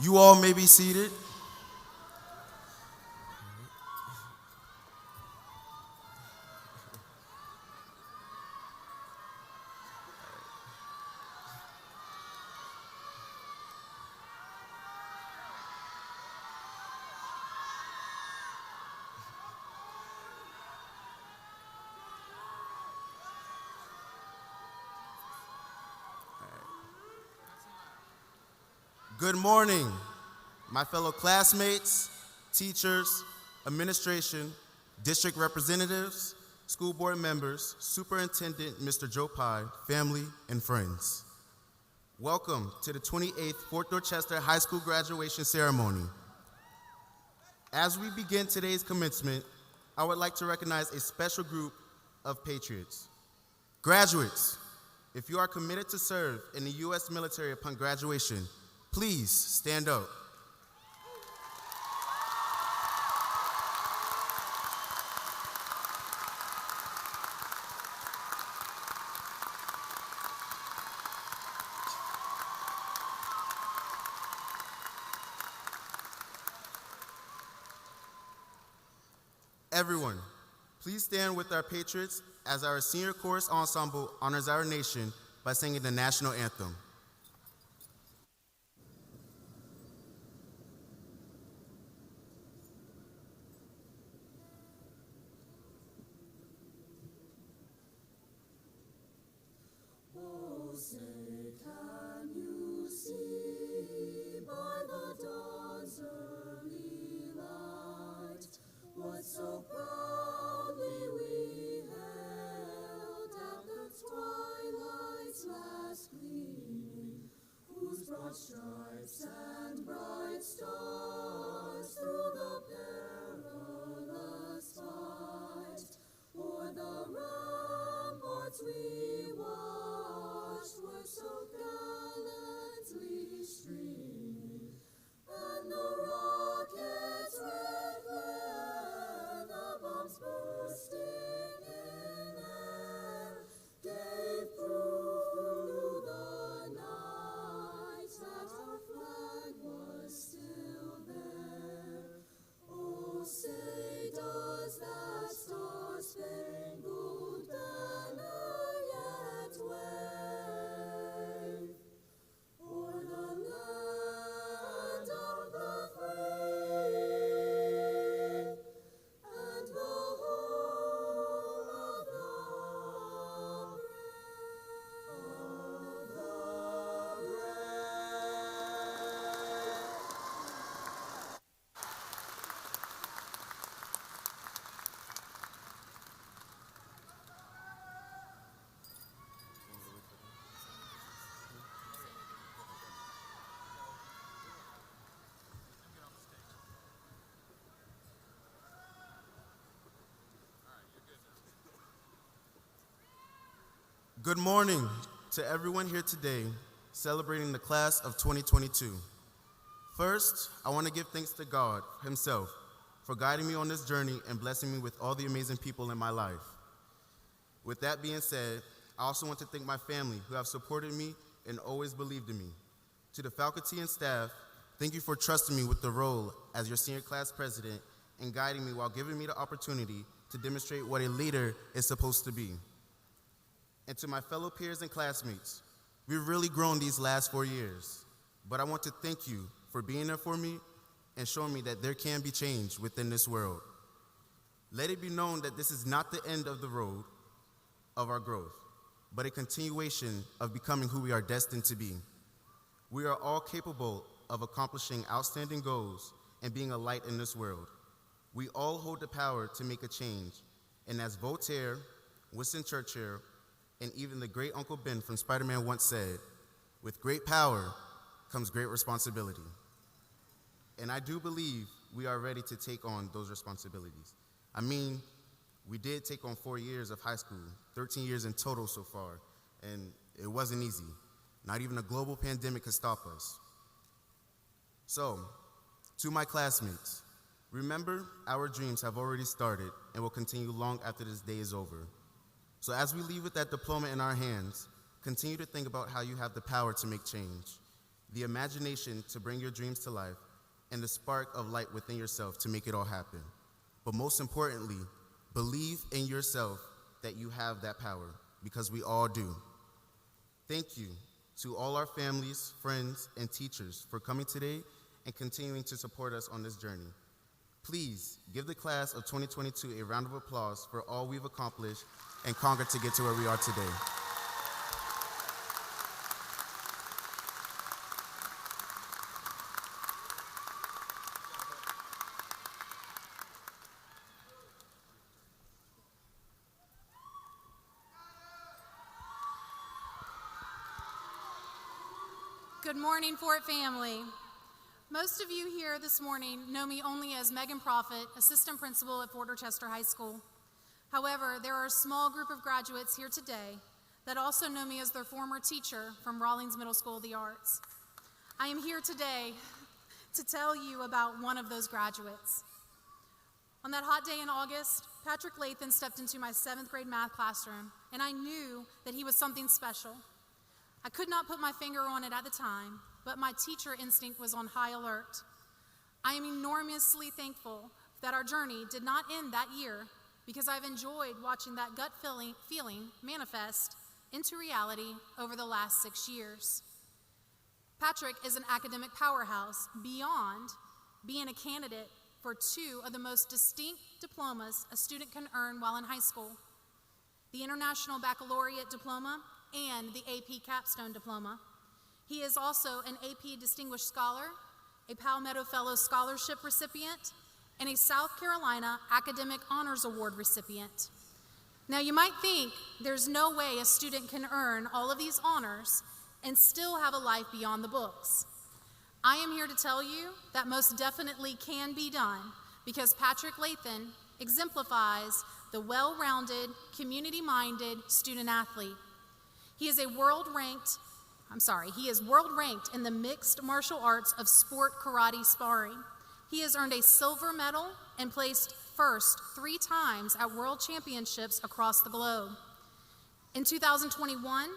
You all may be seated. Good morning, my fellow classmates, teachers, administration, district representatives, school board members, Superintendent Mr. Joe Pye, family, and friends. Welcome to the 28th Fort Dorchester High School graduation ceremony. As we begin today's commencement, I would like to recognize a special group of Patriots. Graduates, if you are committed to serve in the U.S. military upon graduation, please stand up. Everyone, please stand with our Patriots as our senior chorus ensemble honors our nation by singing the national anthem. So proudly we held at the twilight's last gleaming, whose broad stripes and bright stars through the perilous fight o'er the ramparts we watched were so gallantly streaming, and the rockets' red glare, the bombs bursting in air, gave proof through the night that our flag was still there. Oh, say does that star-spangled banner yet wave o'er the land of the free and the home of the Good morning to everyone here today celebrating the class of 2022. First, I want to give thanks to God himself for guiding me on this journey and blessing me with all the amazing people in my life. With that being said, I also want to thank my family who have supported me and always believed in me. To the faculty and staff, thank you for trusting me with the role as your senior class president and guiding me while giving me the opportunity to demonstrate what a leader is supposed to be. And to my fellow peers and classmates, we've really grown these last 4 years, but I want to thank you for being there for me and showing me that there can be change within this world. Let it be known that this is not the end of the road of our growth, but a continuation of becoming who we are destined to be. We are all capable of accomplishing outstanding goals and being a light in this world. We all hold the power to make a change, and as Voltaire, Winston Churchill, and even the great Uncle Ben from Spider-Man once said, with great power comes great responsibility. And I do believe we are ready to take on those responsibilities. I mean, we did take on 4 years of high school, 13 years in total so far, and it wasn't easy. Not even a global pandemic could stop us. So, to my classmates, remember our dreams have already started and will continue long after this day is over. So as we leave with that diploma in our hands, continue to think about how you have the power to make change. the imagination to bring your dreams to life, and the spark of light within yourself to make it all happen. But most importantly, believe in yourself that you have that power, because we all do. Thank you to all our families, friends, and teachers for coming today and continuing to support us on this journey. Please give the class of 2022 a round of applause for all we've accomplished and conquered to get to where we are today. Good morning, Fort family. Most of you here this morning know me only as Megan Prophet, Assistant Principal at Fort Dorchester High School. However, there are a small group of graduates here today that also know me as their former teacher from Rawlings Middle School of the Arts. I am here today to tell you about one of those graduates. On that hot day in August, Patrick Lathan stepped into my 7th grade math classroom, and I knew that he was something special. I could not put my finger on it at the time, but my teacher instinct was on high alert. I am enormously thankful that our journey did not end that year, because I've enjoyed watching that gut feeling manifest into reality over the last 6 years. Patrick is an academic powerhouse beyond being a candidate for 2 of the most distinct diplomas a student can earn while in high school: the International Baccalaureate Diploma and the AP Capstone Diploma. He is also an AP Distinguished Scholar, a Palmetto Fellow Scholarship recipient, and a South Carolina Academic Honors Award recipient. Now, you might think there's no way a student can earn all of these honors and still have a life beyond the books. I am here to tell you that most definitely can be done, because Patrick Lathan exemplifies the well-rounded, community-minded student athlete. He is world ranked in the mixed martial arts of sport karate sparring. He has earned a silver medal and placed first 3 times at world championships across the globe. In 2021,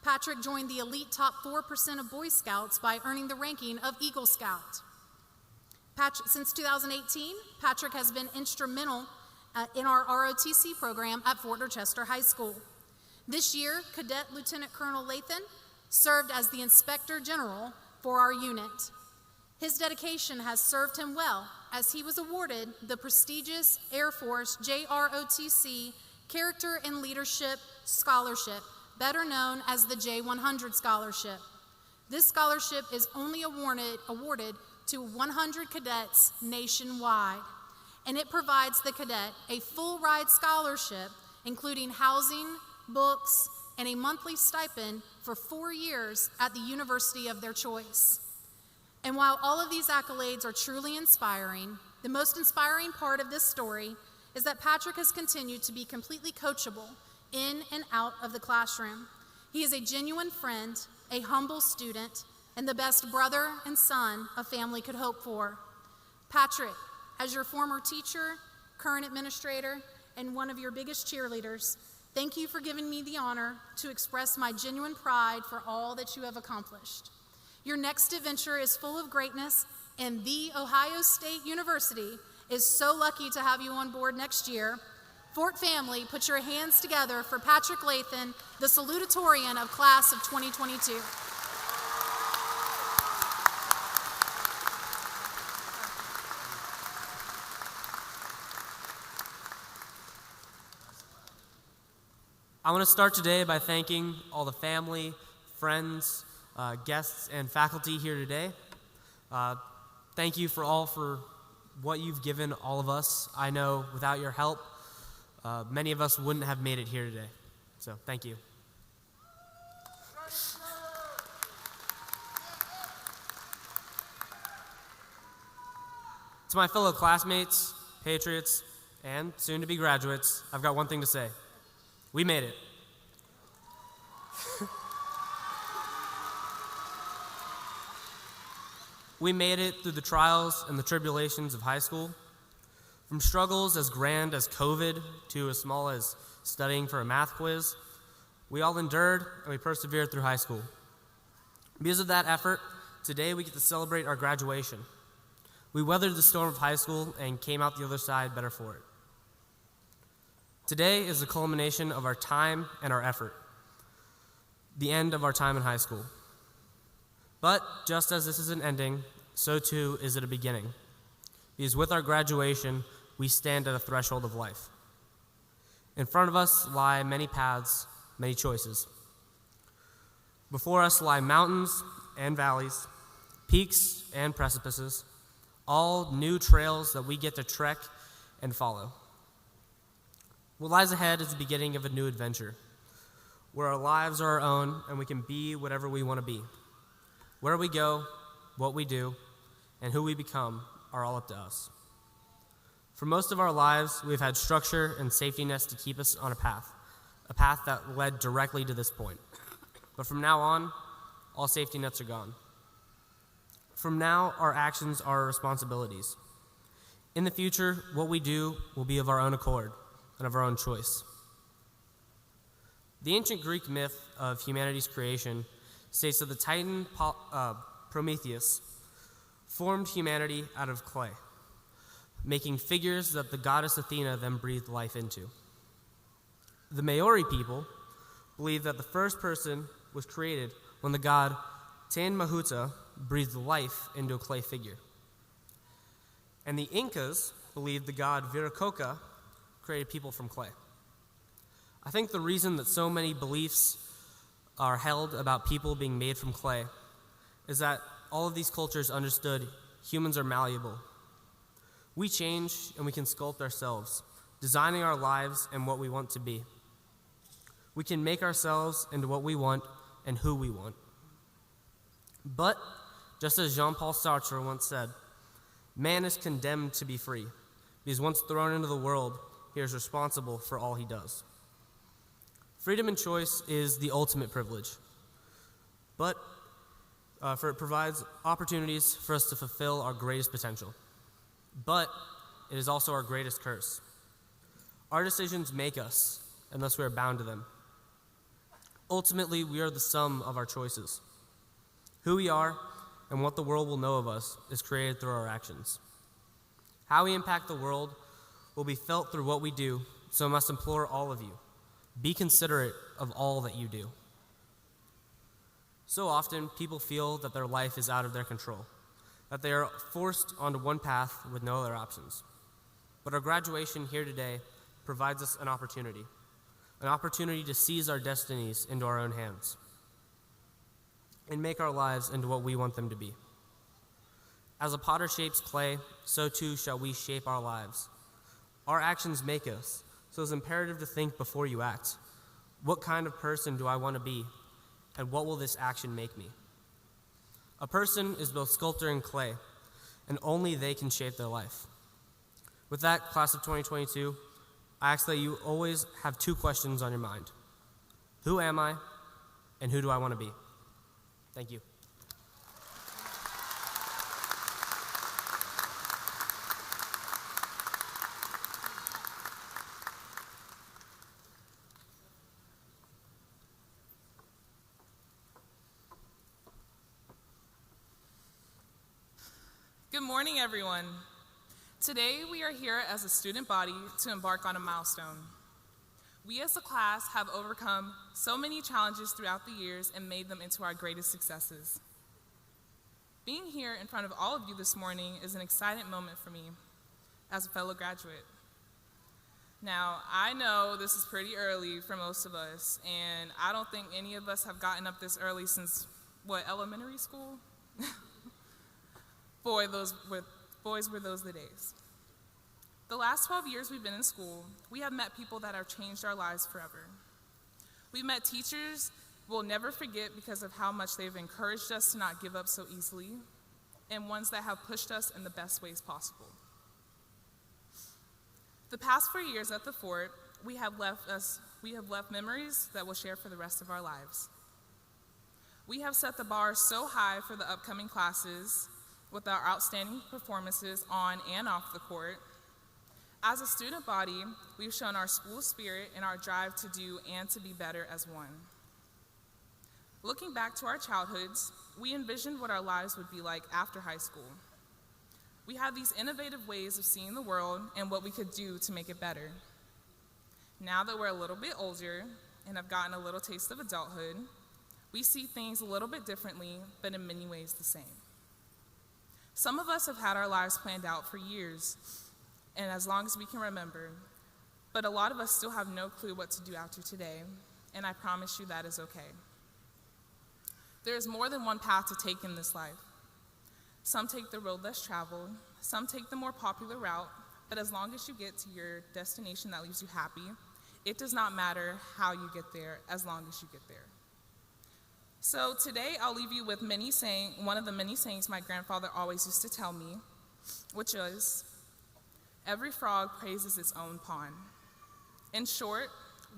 Patrick joined the elite top 4% of Boy Scouts by earning the ranking of Eagle Scout. Since 2018, Patrick has been instrumental in our ROTC program at Fort Dorchester High School. This year, Cadet Lieutenant Colonel Lathan served as the Inspector General for our unit. His dedication has served him well, as he was awarded the prestigious Air Force JROTC Character and Leadership Scholarship, better known as the J100 Scholarship. This scholarship is only awarded to 100 cadets nationwide, and it provides the cadet a full ride scholarship, including housing, books, and a monthly stipend for 4 years at the university of their choice. And while all of these accolades are truly inspiring, the most inspiring part of this story is that Patrick has continued to be completely coachable in and out of the classroom. He is a genuine friend, a humble student, and the best brother and son a family could hope for. Patrick, as your former teacher, current administrator, and one of your biggest cheerleaders, thank you for giving me the honor to express my genuine pride for all that you have accomplished. Your next adventure is full of greatness, and The Ohio State University is so lucky to have you on board next year. Fort family, put your hands together for Patrick Lathan, the Salutatorian of Class of 2022. I want to start today by thanking all the family, friends, guests, and faculty here today. Thank you for what you've given all of us. I know without your help, many of us wouldn't have made it here today. So thank you. To my fellow classmates, Patriots, and soon-to-be graduates, I've got one thing to say. We made it. We made it through the trials and the tribulations of high school. From struggles as grand as COVID to as small as studying for a math quiz, we all endured and we persevered through high school. Because of that effort, today we get to celebrate our graduation. We weathered the storm of high school and came out the other side better for it. Today is the culmination of our time and our effort, the end of our time in high school. But just as this is an ending, so too is it a beginning. Because with our graduation, we stand at a threshold of life. In front of us lie many paths, many choices. Before us lie mountains and valleys, peaks and precipices, all new trails that we get to trek and follow. What lies ahead is the beginning of a new adventure, where our lives are our own and we can be whatever we want to be. Where we go, what we do, and who we become are all up to us. For most of our lives, we've had structure and safety nets to keep us on a path that led directly to this point. But from now on, all safety nets are gone. From now, our actions are our responsibilities. In the future, what we do will be of our own accord and of our own choice. The ancient Greek myth of humanity's creation states that the Titan Prometheus formed humanity out of clay, making figures that the goddess Athena then breathed life into. The Maori people believe that the first person was created when the god Tanmahuta breathed life into a clay figure. And the Incas believed the god Viracocha created people from clay. I think the reason that so many beliefs are held about people being made from clay is that all of these cultures understood humans are malleable. We change and we can sculpt ourselves, designing our lives and what we want to be. We can make ourselves into what we want and who we want. But, just as Jean-Paul Sartre once said, man is condemned to be free, because once thrown into the world, he is responsible for all he does. Freedom and choice is the ultimate privilege, but for it provides opportunities for us to fulfill our greatest potential. But it is also our greatest curse. Our decisions make us, and thus we are bound to them. Ultimately, we are the sum of our choices. Who we are and what the world will know of us is created through our actions. How we impact the world will be felt through what we do, so I must implore all of you, be considerate of all that you do. So often, people feel that their life is out of their control, that they are forced onto one path with no other options. But our graduation here today provides us an opportunity to seize our destinies into our own hands and make our lives into what we want them to be. As a potter shapes clay, so too shall we shape our lives. Our actions make us, so it's imperative to think before you act. What kind of person do I want to be, and what will this action make me? A person is both sculptor and clay, and only they can shape their life. With that, class of 2022, I ask that you always have two questions on your mind. Who am I, and who do I want to be? Thank you. Good morning, everyone. Today, we are here as a student body to embark on a milestone. We as a class have overcome so many challenges throughout the years and made them into our greatest successes. Being here in front of all of you this morning is an exciting moment for me as a fellow graduate. Now, I know this is pretty early for most of us, and I don't think any of us have gotten up this early since, elementary school? Boys were those the days. The last 12 years we've been in school, we have met people that have changed our lives forever. We've met teachers we'll never forget because of how much they've encouraged us to not give up so easily, and ones that have pushed us in the best ways possible. The past 4 years at the fort, we have left memories that we'll share for the rest of our lives. We have set the bar so high for the upcoming classes with our outstanding performances on and off the court. As a student body, we've shown our school spirit and our drive to do and to be better as one. Looking back to our childhoods, we envisioned what our lives would be like after high school. We had these innovative ways of seeing the world and what we could do to make it better. Now that we're a little bit older and have gotten a little taste of adulthood, we see things a little bit differently, but in many ways the same. Some of us have had our lives planned out for years, and as long as we can remember, but a lot of us still have no clue what to do after today, and I promise you that is okay. There is more than one path to take in this life. Some take the road less traveled, some take the more popular route, but as long as you get to your destination that leaves you happy, it does not matter how you get there, as long as you get there. So today I'll leave you with one of the many sayings my grandfather always used to tell me, which was, every frog praises its own pond. In short,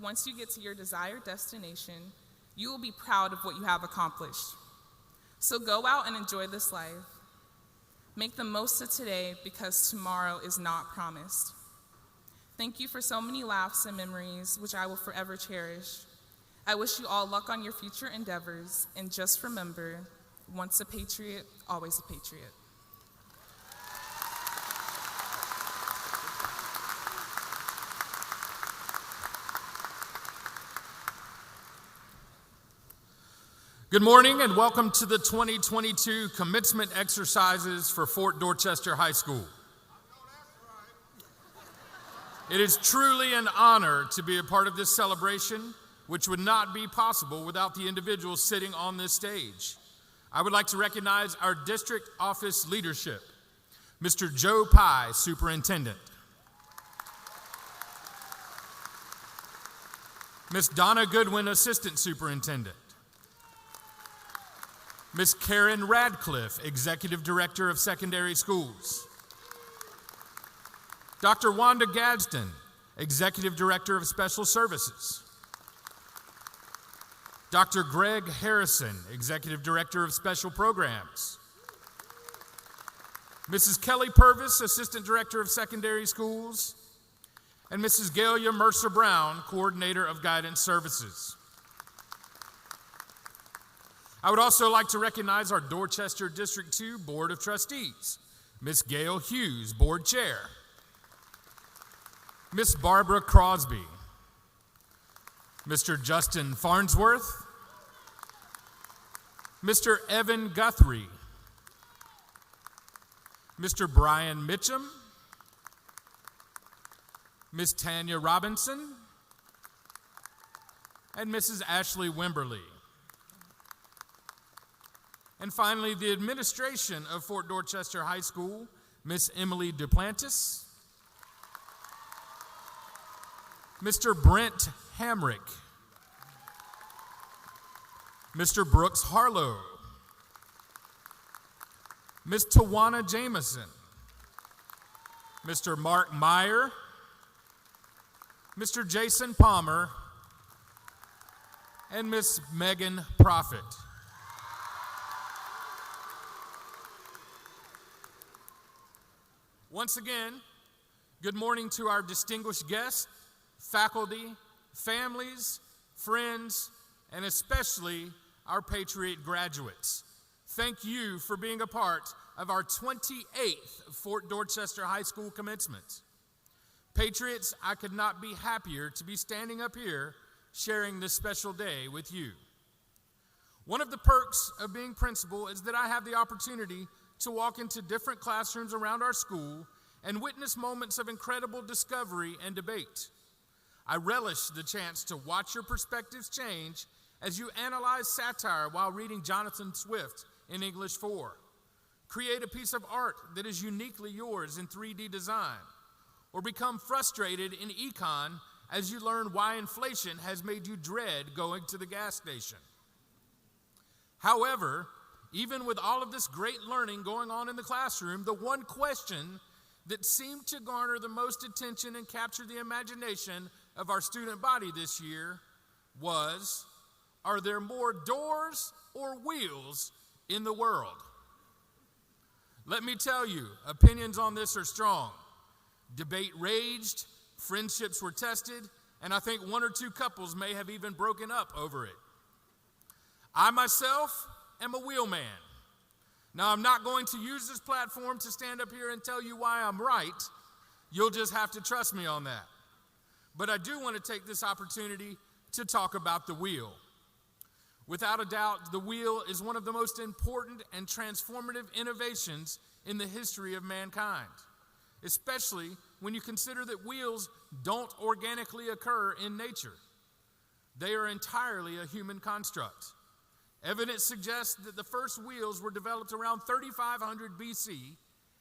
once you get to your desired destination, you will be proud of what you have accomplished. So go out and enjoy this life. Make the most of today because tomorrow is not promised. Thank you for so many laughs and memories, which I will forever cherish. I wish you all luck on your future endeavors, and just remember, once a patriot, always a patriot. Good morning and welcome to the 2022 commencement exercises for Fort Dorchester High School. It is truly an honor to be a part of this celebration, which would not be possible without the individuals sitting on this stage. I would like to recognize our district office leadership, Mr. Joe Pye, Superintendent, Ms. Donna Goodwin, Assistant Superintendent, Ms. Karen Radcliffe, Executive Director of Secondary Schools, Dr. Wanda Gadsden, Executive Director of Special Services, Dr. Greg Harrison, Executive Director of Special Programs, Mrs. Kelly Purvis, Assistant Director of Secondary Schools, and Mrs. Galia Mercer Brown, Coordinator of Guidance Services. I would also like to recognize our Dorchester District 2 Board of Trustees, Ms. Gail Hughes, Board Chair, Ms. Barbara Crosby, Mr. Justin Farnsworth, Mr. Evan Guthrie, Mr. Brian Mitchum, Ms. Tanya Robinson, and Mrs. Ashley Wimberly. And finally, the administration of Fort Dorchester High School, Ms. Emily Duplantis, Mr. Brent Hamrick, Mr. Brooks Harlow, Ms. Tawana Jameson, Mr. Mark Meyer, Mr. Jason Palmer, and Ms. Megan Prophet. Once again, good morning to our distinguished guests, faculty, families, friends, and especially our Patriot graduates. Thank you for being a part of our 28th Fort Dorchester High School commencement. Patriots, I could not be happier to be standing up here sharing this special day with you. One of the perks of being principal is that I have the opportunity to walk into different classrooms around our school and witness moments of incredible discovery and debate. I relish the chance to watch your perspectives change as you analyze satire while reading Jonathan Swift in English 4. Create a piece of art that is uniquely yours in 3D design, or become frustrated in econ as you learn why inflation has made you dread going to the gas station. However, even with all of this great learning going on in the classroom, the one question that seemed to garner the most attention and capture the imagination of our student body this year was, are there more doors or wheels in the world? Let me tell you, opinions on this are strong. Debate raged, friendships were tested, and I think one or two couples may have even broken up over it. I myself am a wheelman. Now, I'm not going to use this platform to stand up here and tell you why I'm right. You'll just have to trust me on that. But I do want to take this opportunity to talk about the wheel. Without a doubt, the wheel is one of the most important and transformative innovations in the history of mankind, especially when you consider that wheels don't organically occur in nature. They are entirely a human construct. Evidence suggests that the first wheels were developed around 3500 BC,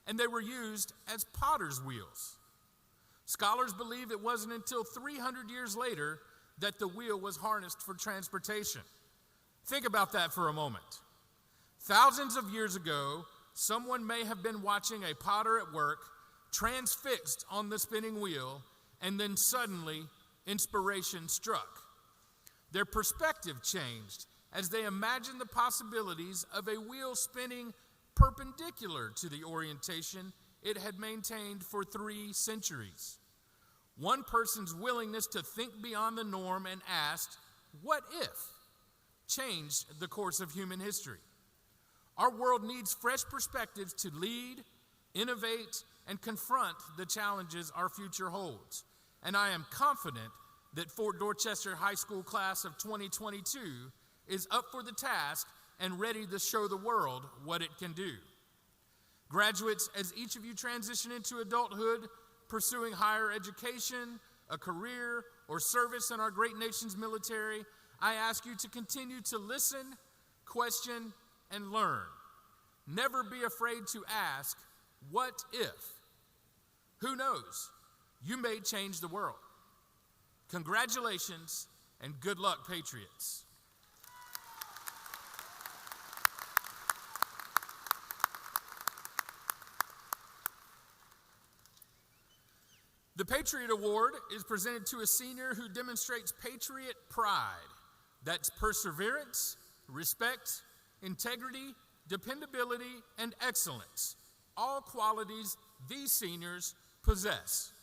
and they were used as potter's wheels. Scholars believe it wasn't until 300 years later that the wheel was harnessed for transportation. Think about that for a moment. Thousands of years ago, someone may have been watching a potter at work, transfixed on the spinning wheel, and then suddenly inspiration struck. Their perspective changed as they imagined the possibilities of a wheel spinning perpendicular to the orientation it had maintained for 3 centuries. One person's willingness to think beyond the norm and ask, "What if?" changed the course of human history. Our world needs fresh perspectives to lead, innovate, and confront the challenges our future holds. And I am confident that Fort Dorchester High School class of 2022 is up for the task and ready to show the world what it can do. Graduates, as each of you transition into adulthood, pursuing higher education, a career, or service in our great nation's military, I ask you to continue to listen, question, and learn. Never be afraid to ask, "What if?" Who knows? You may change the world. Congratulations and good luck, Patriots. The Patriot Award is presented to a senior who demonstrates Patriot pride. That's perseverance, respect, integrity, dependability, and excellence. All qualities these seniors possess.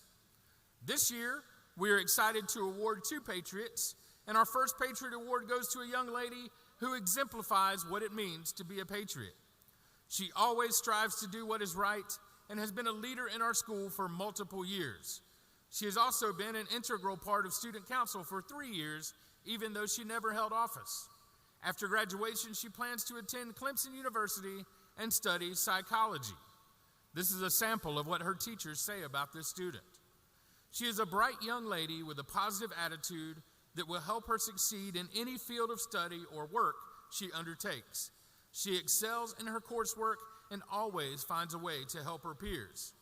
This year, we are excited to award 2 Patriots, and our first Patriot Award goes to a young lady who exemplifies what it means to be a Patriot. She always strives to do what is right and has been a leader in our school for multiple years. She has also been an integral part of student council for 3 years, even though she never held office. After graduation, she plans to attend Clemson University and study psychology. This is a sample of what her teachers say about this student. She is a bright young lady with a positive attitude that will help her succeed in any field of study or work she undertakes. She excels in her coursework and always finds a way to help her peers.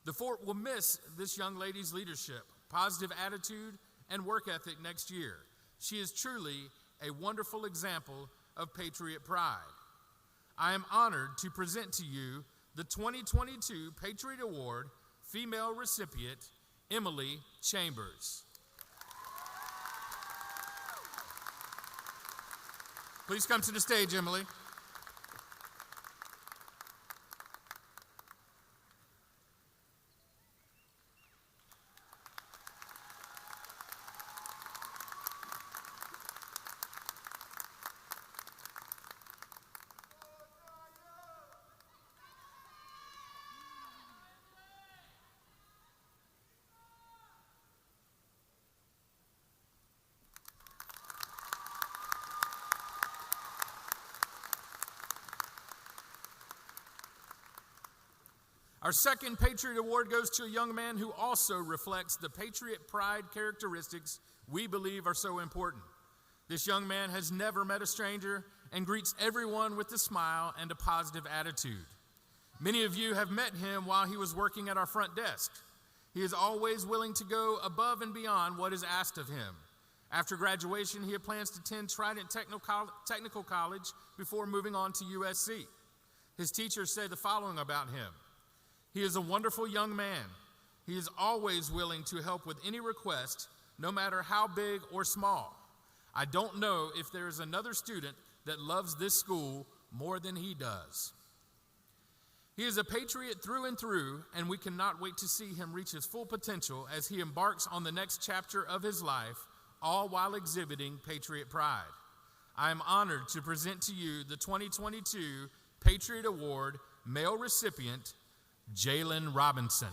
The Fort will miss this young lady's leadership, positive attitude, and work ethic next year. She is truly a wonderful example of Patriot pride. I am honored to present to you the 2022 Patriot Award female recipient, Emily Chambers. Please come to the stage, Emily. Our second Patriot Award goes to a young man who also reflects the Patriot pride characteristics we believe are so important. This young man has never met a stranger and greets everyone with a smile and a positive attitude. Many of you have met him while he was working at our front desk. He is always willing to go above and beyond what is asked of him. After graduation, he plans to attend Trident Technical College before moving on to USC. His teachers say the following about him: he is a wonderful young man. He is always willing to help with any request, no matter how big or small. I don't know if there is another student that loves this school more than he does. He is a Patriot through and through, and we cannot wait to see him reach his full potential as he embarks on the next chapter of his life, all while exhibiting Patriot pride. I am honored to present to you the 2022 Patriot Award male recipient, Jalen Robinson.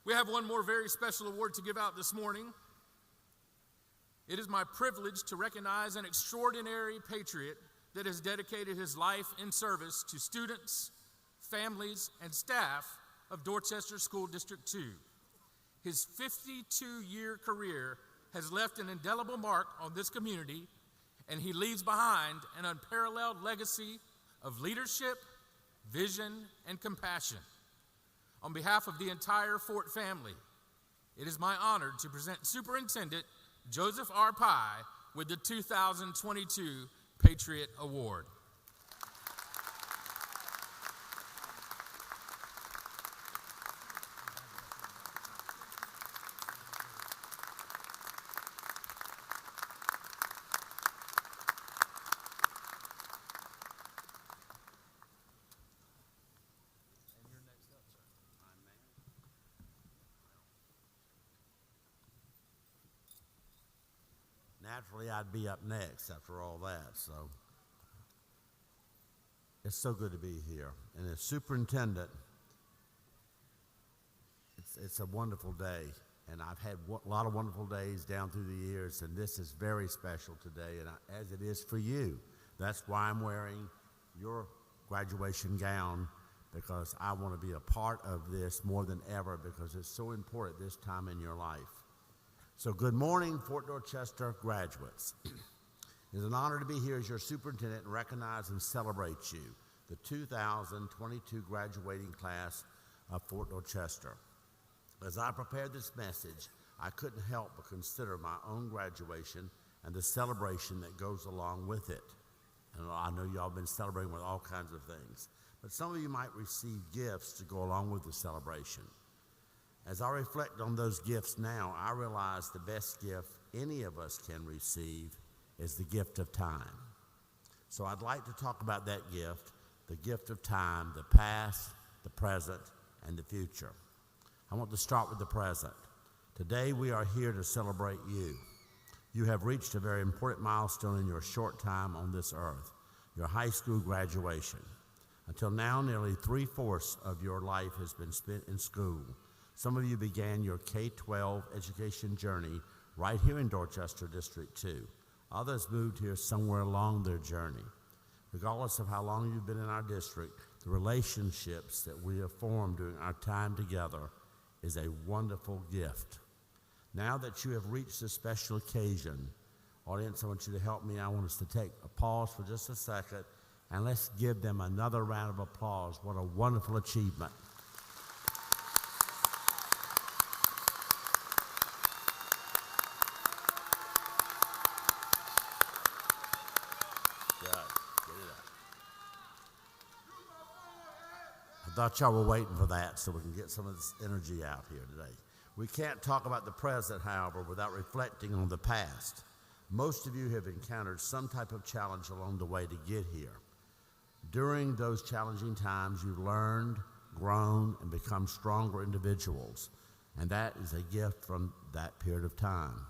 We have one more very special award to give out this morning. It is my privilege to recognize an extraordinary patriot that has dedicated his life in service to students, families, and staff of Dorchester School District 2. His 52-year career has left an indelible mark on this community, and he leaves behind an unparalleled legacy of leadership, vision, and compassion. On behalf of the entire Fort family, it is my honor to present Superintendent Joseph R. Pye with the 2022 Patriot Award. Naturally, I'd be up next after all that, so it's so good to be here. And as superintendent, it's a wonderful day, and I've had a lot of wonderful days down through the years, and this is very special today, and as it is for you. That's why I'm wearing your graduation gown, because I want to be a part of this more than ever, because it's so important this time in your life. So good morning, Fort Dorchester graduates. It is an honor to be here as your superintendent and recognize and celebrate you, the 2022 graduating class of Fort Dorchester. As I prepared this message, I couldn't help but consider my own graduation and the celebration that goes along with it. And I know y'all been celebrating with all kinds of things, but some of you might receive gifts to go along with the celebration. As I reflect on those gifts now, I realize the best gift any of us can receive is the gift of time. So I'd like to talk about that gift, the gift of time, the past, the present, and the future. I want to start with the present. Today we are here to celebrate you. You have reached a very important milestone in your short time on this earth, your high school graduation. Until now, nearly 3/4 of your life has been spent in school. Some of you began your K-12 education journey right here in Dorchester District 2. Others moved here somewhere along their journey. Regardless of how long you've been in our district, the relationships that we have formed during our time together is a wonderful gift. Now that you have reached this special occasion, audience, I want you to help me. I want us to take a pause for just a second, and let's give them another round of applause. What a wonderful achievement. I thought y'all were waiting for that so we can get some of this energy out here today. We can't talk about the present, however, without reflecting on the past. Most of you have encountered some type of challenge along the way to get here. During those challenging times, you've learned, grown, and become stronger individuals, and that is a gift from that period of time.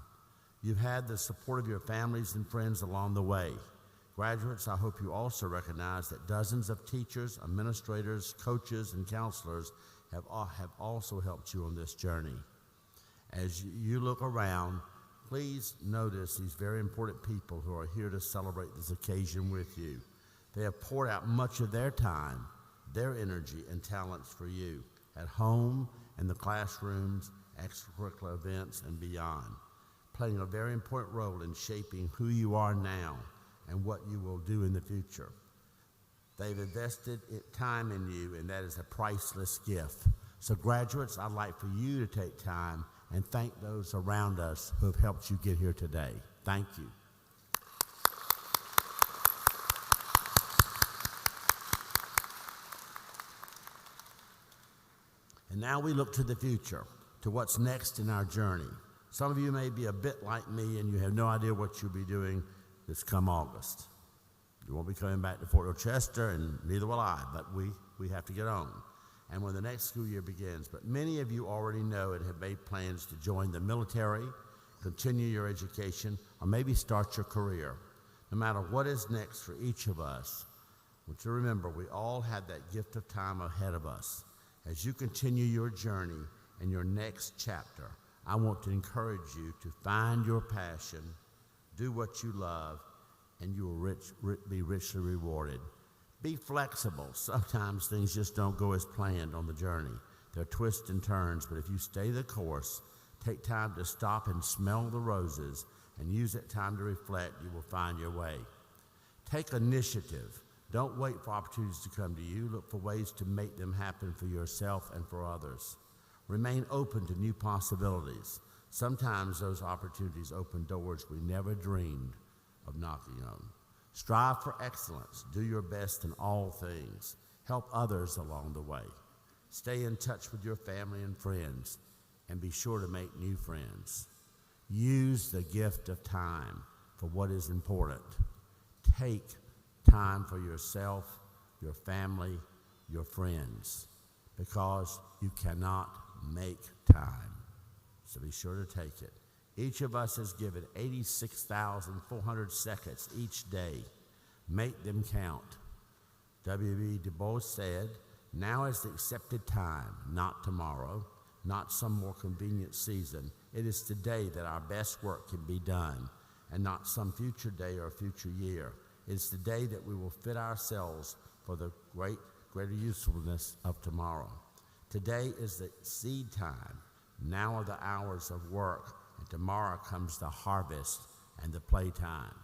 You've had the support of your families and friends along the way. Graduates, I hope you also recognize that dozens of teachers, administrators, coaches, and counselors have also helped you on this journey. As you look around, please notice these very important people who are here to celebrate this occasion with you. They have poured out much of their time, their energy, and talents for you at home, in the classrooms, extracurricular events, and beyond, playing a very important role in shaping who you are now and what you will do in the future. They've invested time in you, and that is a priceless gift. So graduates, I'd like for you to take time and thank those around us who have helped you get here today. Thank you. And now we look to the future, to what's next in our journey. Some of you may be a bit like me and you have no idea what you'll be doing this come August. You won't be coming back to Fort Dorchester, and neither will I, but we have to get on. And when the next school year begins, but many of you already know and have made plans to join the military, continue your education, or maybe start your career. No matter what is next for each of us, I want you to remember we all have that gift of time ahead of us. As you continue your journey and your next chapter, I want to encourage you to find your passion, do what you love, and you will be richly rewarded. Be flexible. Sometimes things just don't go as planned on the journey. There are twists and turns, but if you stay the course, take time to stop and smell the roses, and use that time to reflect, you will find your way. Take initiative. Don't wait for opportunities to come to you. Look for ways to make them happen for yourself and for others. Remain open to new possibilities. Sometimes those opportunities open doors we never dreamed of knocking on. Strive for excellence. Do your best in all things. Help others along the way. Stay in touch with your family and friends, and be sure to make new friends. Use the gift of time for what is important. Take time for yourself, your family, your friends, because you cannot make time. So be sure to take it. Each of us is given 86,400 seconds each day. Make them count. W.B. Du Bois said, "Now is the accepted time, not tomorrow, not some more convenient season. It is today that our best work can be done, and not some future day or future year. It is the day that we will fit ourselves for the greater usefulness of tomorrow. Today is the seed time. Now are the hours of work, and tomorrow comes the harvest and the playtime."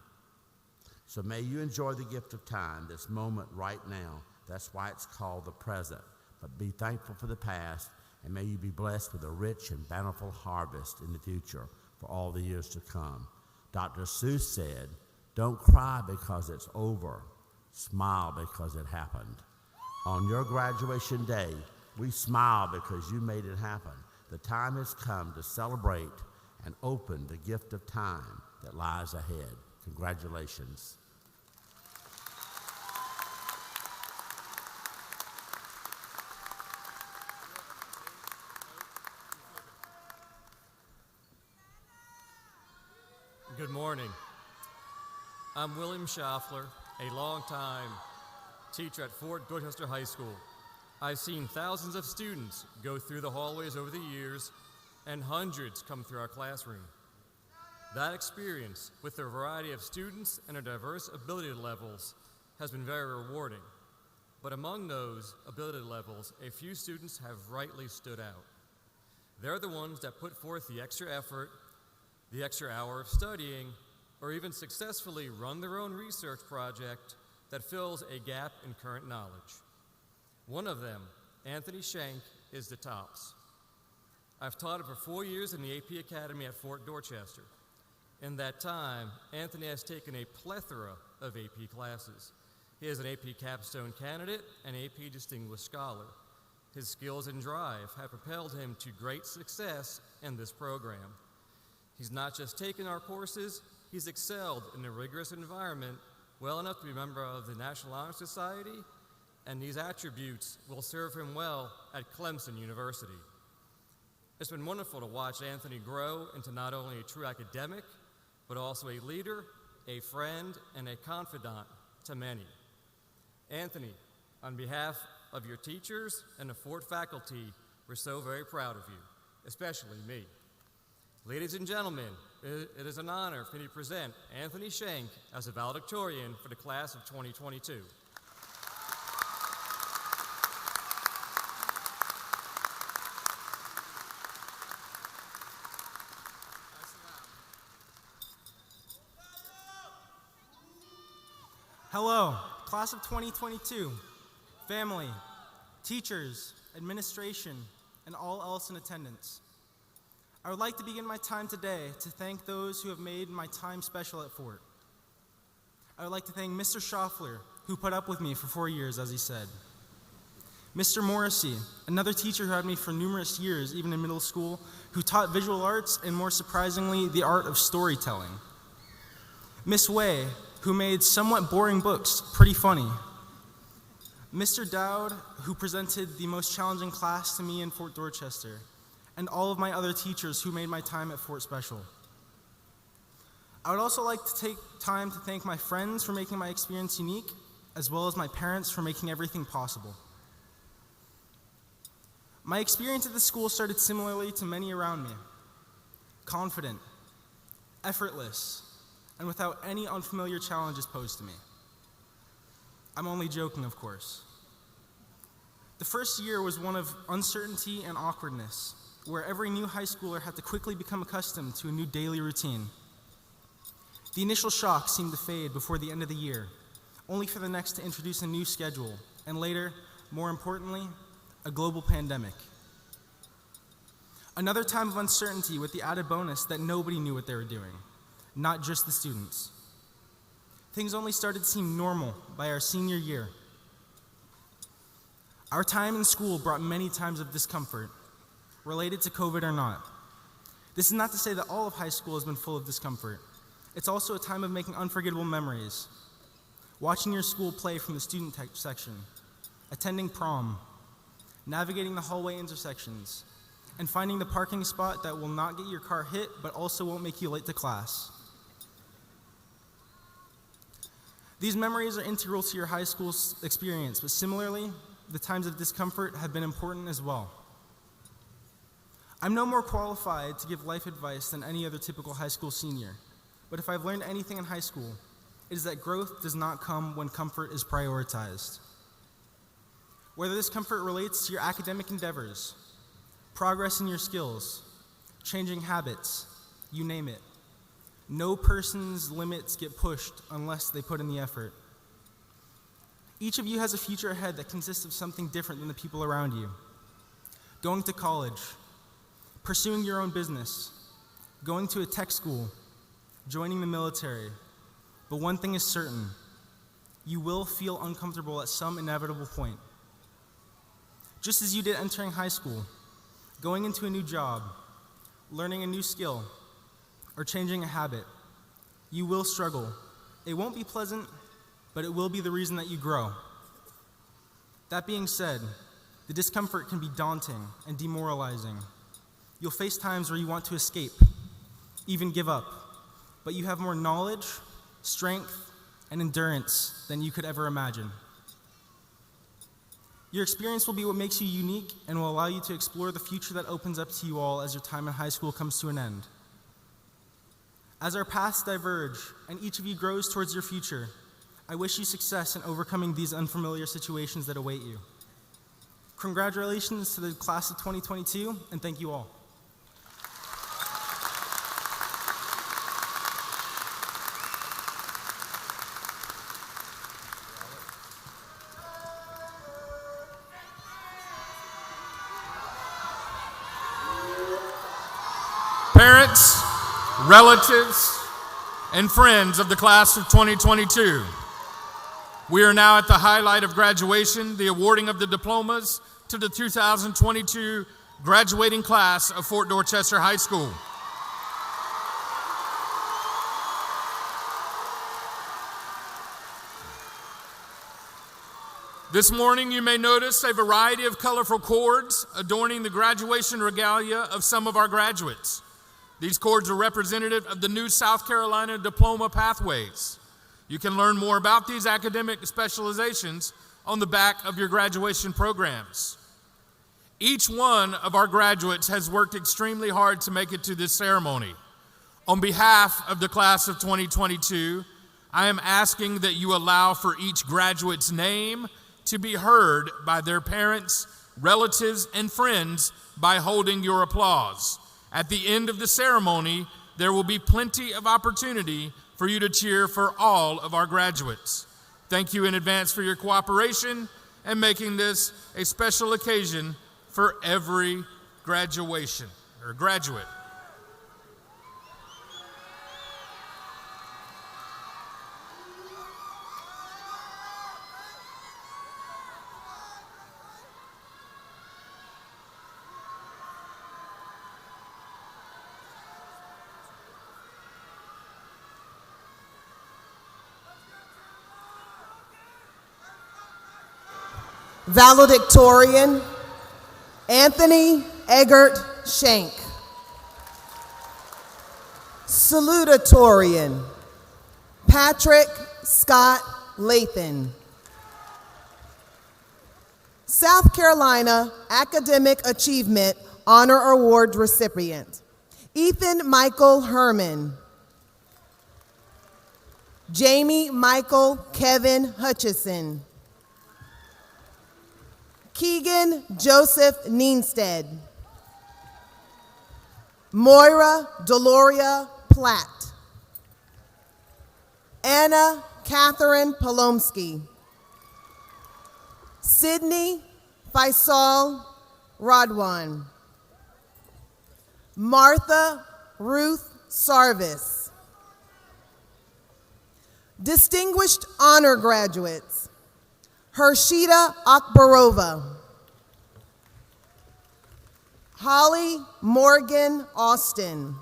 So may you enjoy the gift of time, this moment right now. That's why it's called the present. But be thankful for the past, and may you be blessed with a rich and bountiful harvest in the future for all the years to come. Dr. Seuss said, "Don't cry because it's over. Smile because it happened." On your graduation day, we smile because you made it happen. The time has come to celebrate and open the gift of time that lies ahead. Congratulations. Good morning. I'm William Schaffler, a longtime teacher at Fort Dorchester High School. I've seen thousands of students go through the hallways over the years, and hundreds come through our classroom. That experience with a variety of students and their diverse ability levels has been very rewarding. But among those ability levels, a few students have rightly stood out. They're the ones that put forth the extra effort, the extra hour of studying, or even successfully run their own research project that fills a gap in current knowledge. One of them, Anthony Schenk, is the tops. I've taught for 4 years in the AP Academy at Fort Dorchester. In that time, Anthony has taken a plethora of AP classes. He is an AP Capstone candidate and AP Distinguished Scholar. His skills and drive have propelled him to great success in this program. He's not just taken our courses, he's excelled in a rigorous environment well enough to be a member of the National Honor Society, and these attributes will serve him well at Clemson University. It's been wonderful to watch Anthony grow into not only a true academic, but also a leader, a friend, and a confidant to many. Anthony, on behalf of your teachers and the Fort faculty, we're so very proud of you, especially me. Ladies and gentlemen, it is an honor for me to present Anthony Schenk as a valedictorian for the class of 2022. Hello, class of 2022, family, teachers, administration, and all else in attendance. I would like to begin my time today to thank those who have made my time special at Fort. I would like to thank Mr. Schaffler, who put up with me for 4 years, as he said. Mr. Morrissey, another teacher who had me for numerous years, even in middle school, who taught visual arts and, more surprisingly, the art of storytelling. Miss Way, who made somewhat boring books pretty funny. Mr. Dowd, who presented the most challenging class to me in Fort Dorchester, and all of my other teachers who made my time at Fort special. I would also like to take time to thank my friends for making my experience unique, as well as my parents for making everything possible. My experience at the school started similarly to many around me. Confident, effortless, and without any unfamiliar challenges posed to me. I'm only joking, of course. The first year was one of uncertainty and awkwardness, where every new high schooler had to quickly become accustomed to a new daily routine. The initial shock seemed to fade before the end of the year, only for the next to introduce a new schedule, and later, more importantly, a global pandemic. Another time of uncertainty with the added bonus that nobody knew what they were doing, not just the students. Things only started to seem normal by our senior year. Our time in school brought many times of discomfort, related to COVID or not. This is not to say that all of high school has been full of discomfort. It's also a time of making unforgettable memories. Watching your school play from the student section, attending prom, navigating the hallway intersections, and finding the parking spot that will not get your car hit but also won't make you late to class. These memories are integral to your high school experience, but similarly, the times of discomfort have been important as well. I'm no more qualified to give life advice than any other typical high school senior, but if I've learned anything in high school, it is that growth does not come when comfort is prioritized. Whether this comfort relates to your academic endeavors, progress in your skills, changing habits, you name it, no person's limits get pushed unless they put in the effort. Each of you has a future ahead that consists of something different than the people around you. Going to college, pursuing your own business, going to a tech school, joining the military. But one thing is certain, you will feel uncomfortable at some inevitable point. Just as you did entering high school, going into a new job, learning a new skill, or changing a habit, you will struggle. It won't be pleasant, but it will be the reason that you grow. That being said, the discomfort can be daunting and demoralizing. You'll face times where you want to escape, even give up, but you have more knowledge, strength, and endurance than you could ever imagine. Your experience will be what makes you unique and will allow you to explore the future that opens up to you all as your time in high school comes to an end. As our paths diverge and each of you grows towards your future, I wish you success in overcoming these unfamiliar situations that await you. Congratulations to the class of 2022, and thank you all. Parents, relatives, and friends of the class of 2022. We are now at the highlight of graduation, the awarding of the diplomas to the 2022 graduating class of Fort Dorchester High School. This morning, you may notice a variety of colorful cords adorning the graduation regalia of some of our graduates. These cords are representative of the new South Carolina diploma pathways. You can learn more about these academic specializations on the back of your graduation programs. Each one of our graduates has worked extremely hard to make it to this ceremony. On behalf of the class of 2022, I am asking that you allow for each graduate's name to be heard by their parents, relatives, and friends by holding your applause. At the end of the ceremony, there will be plenty of opportunity for you to cheer for all of our graduates. Thank you in advance for your cooperation and making this a special occasion for every graduation or graduate. Valedictorian, Anthony Eggert Shank. Salutatorian, Patrick Scott Lathan. South Carolina Academic Achievement Honor Award recipient, Ethan Michael Herman. Jamie Michael Kevin Hutchison. Keegan Joseph Neenstead. Moira Deloria Platt. Anna Catherine Polomsky. Sydney Faisal Radwan. Martha Ruth Sarvis. Distinguished honor graduates, Hershita Akbarova. Holly Morgan Austin.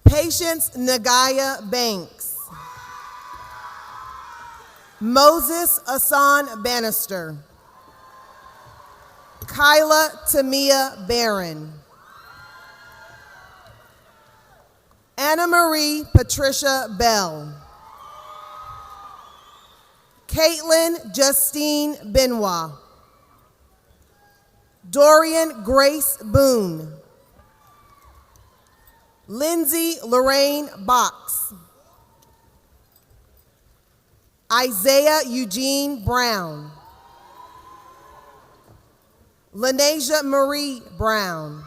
Patience Nagaya Banks. Moses Asan Bannister. Kyla Tamia Barron. Anna Marie Patricia Bell. Caitlin Justine Benoit. Dorian Grace Boone. Lindsay Lorraine Box. Isaiah Eugene Brown. Lanasia Marie Brown.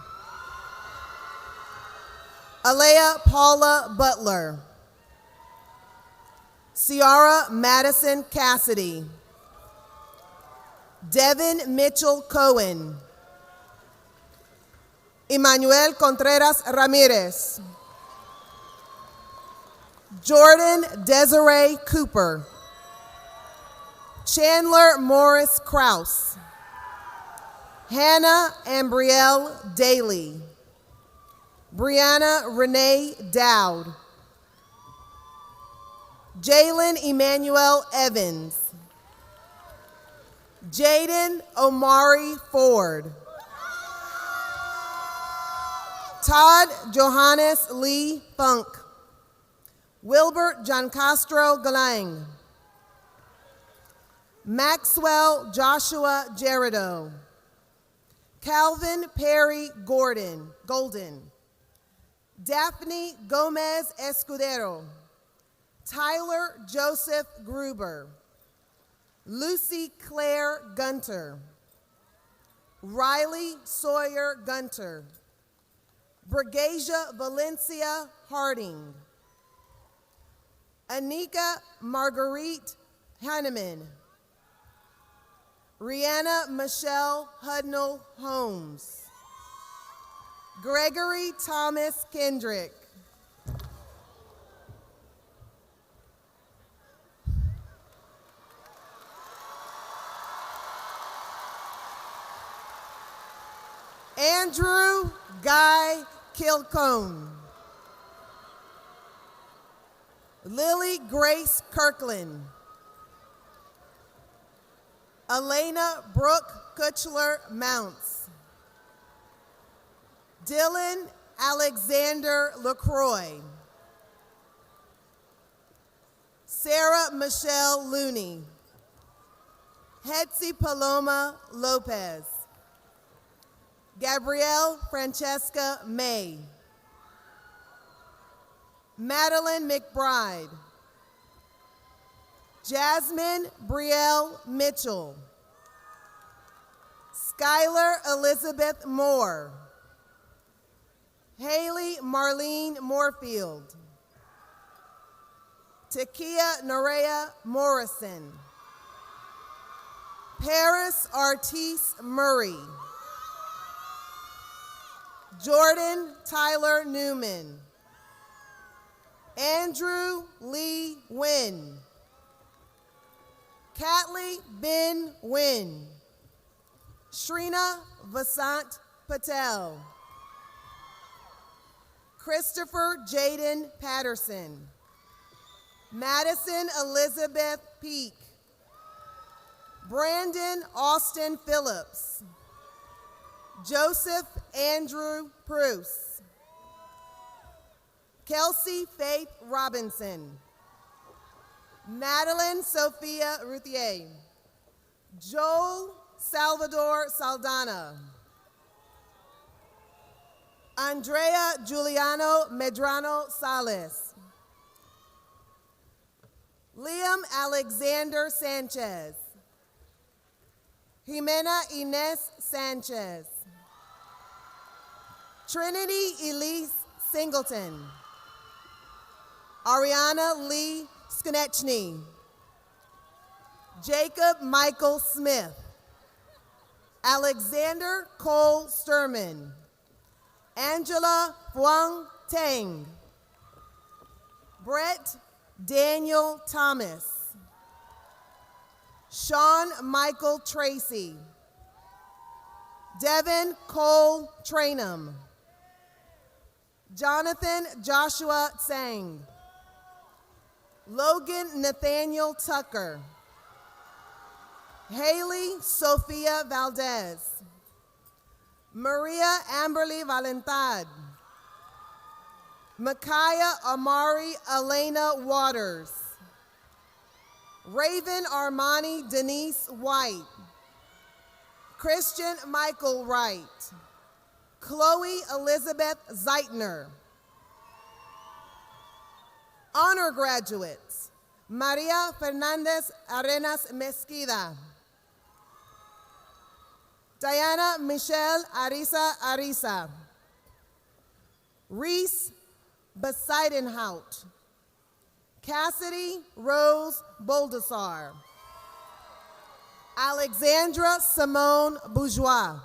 Alea Paula Butler. Ciara Madison Cassidy. Devin Mitchell Cohen. Emmanuel Contreras Ramirez. Jordan Desiree Cooper. Chandler Morris Krause. Hannah Ambrielle Daly. Brianna Renee Dowd. Jalen Emmanuel Evans. Jaden Omari Ford. Todd Johannes Lee Funk. Wilbert Giancastro Galang. Maxwell Joshua Jerido. Calvin Perry Golden. Daphne Gomez Escudero. Tyler Joseph Gruber. Lucy Claire Gunter. Riley Sawyer Gunter. Brigasia Valencia Harding. Anika Marguerite Hanneman. Rihanna Michelle Hudnall Holmes. Gregory Thomas Kendrick. Andrew Guy Kilcone. Lily Grace Kirkland. Elena Brooke Kutchler Mounts. Dylan Alexander LaCroix. Sarah Michelle Looney. Hetzi Paloma Lopez. Gabrielle Francesca May. Madeline McBride. Jasmine Brielle Mitchell. Skylar Elizabeth Moore. Haley Marlene Moorfield. Takia Nerea Morrison. Paris Artis Murray. Jordan Tyler Newman. Andrew Lee Wynn. Catley Bin Wynn. Shrina Vasant Patel. Christopher Jaden Patterson. Madison Elizabeth Peak. Brandon Austin Phillips. Joseph Andrew Pruce. Kelsey Faith Robinson. Madeline Sophia Ruthier. Joel Salvador Saldana. Andrea Giuliano Medrano Sales. Liam Alexander Sanchez. Jimena Inez Sanchez. Trinity Elise Singleton. Ariana Lee Skonechny. Jacob Michael Smith. Alexander Cole Sturman. Angela Huang Tang. Brett Daniel Thomas. Sean Michael Tracy. Devin Cole Trainum. Jonathan Joshua Tsang. Logan Nathaniel Tucker. Haley Sophia Valdez. Maria Amberly Valentad. Micaiah Amari Elena Waters. Raven Armani Denise White. Christian Michael Wright. Chloe Elizabeth Zeitner. Honor graduates: Maria Fernandez Arenas Mesquida. Diana Michelle Arisa. Reese Beseidenhout. Cassidy Rose Boldessar. Alexandra Simone Bourgeois.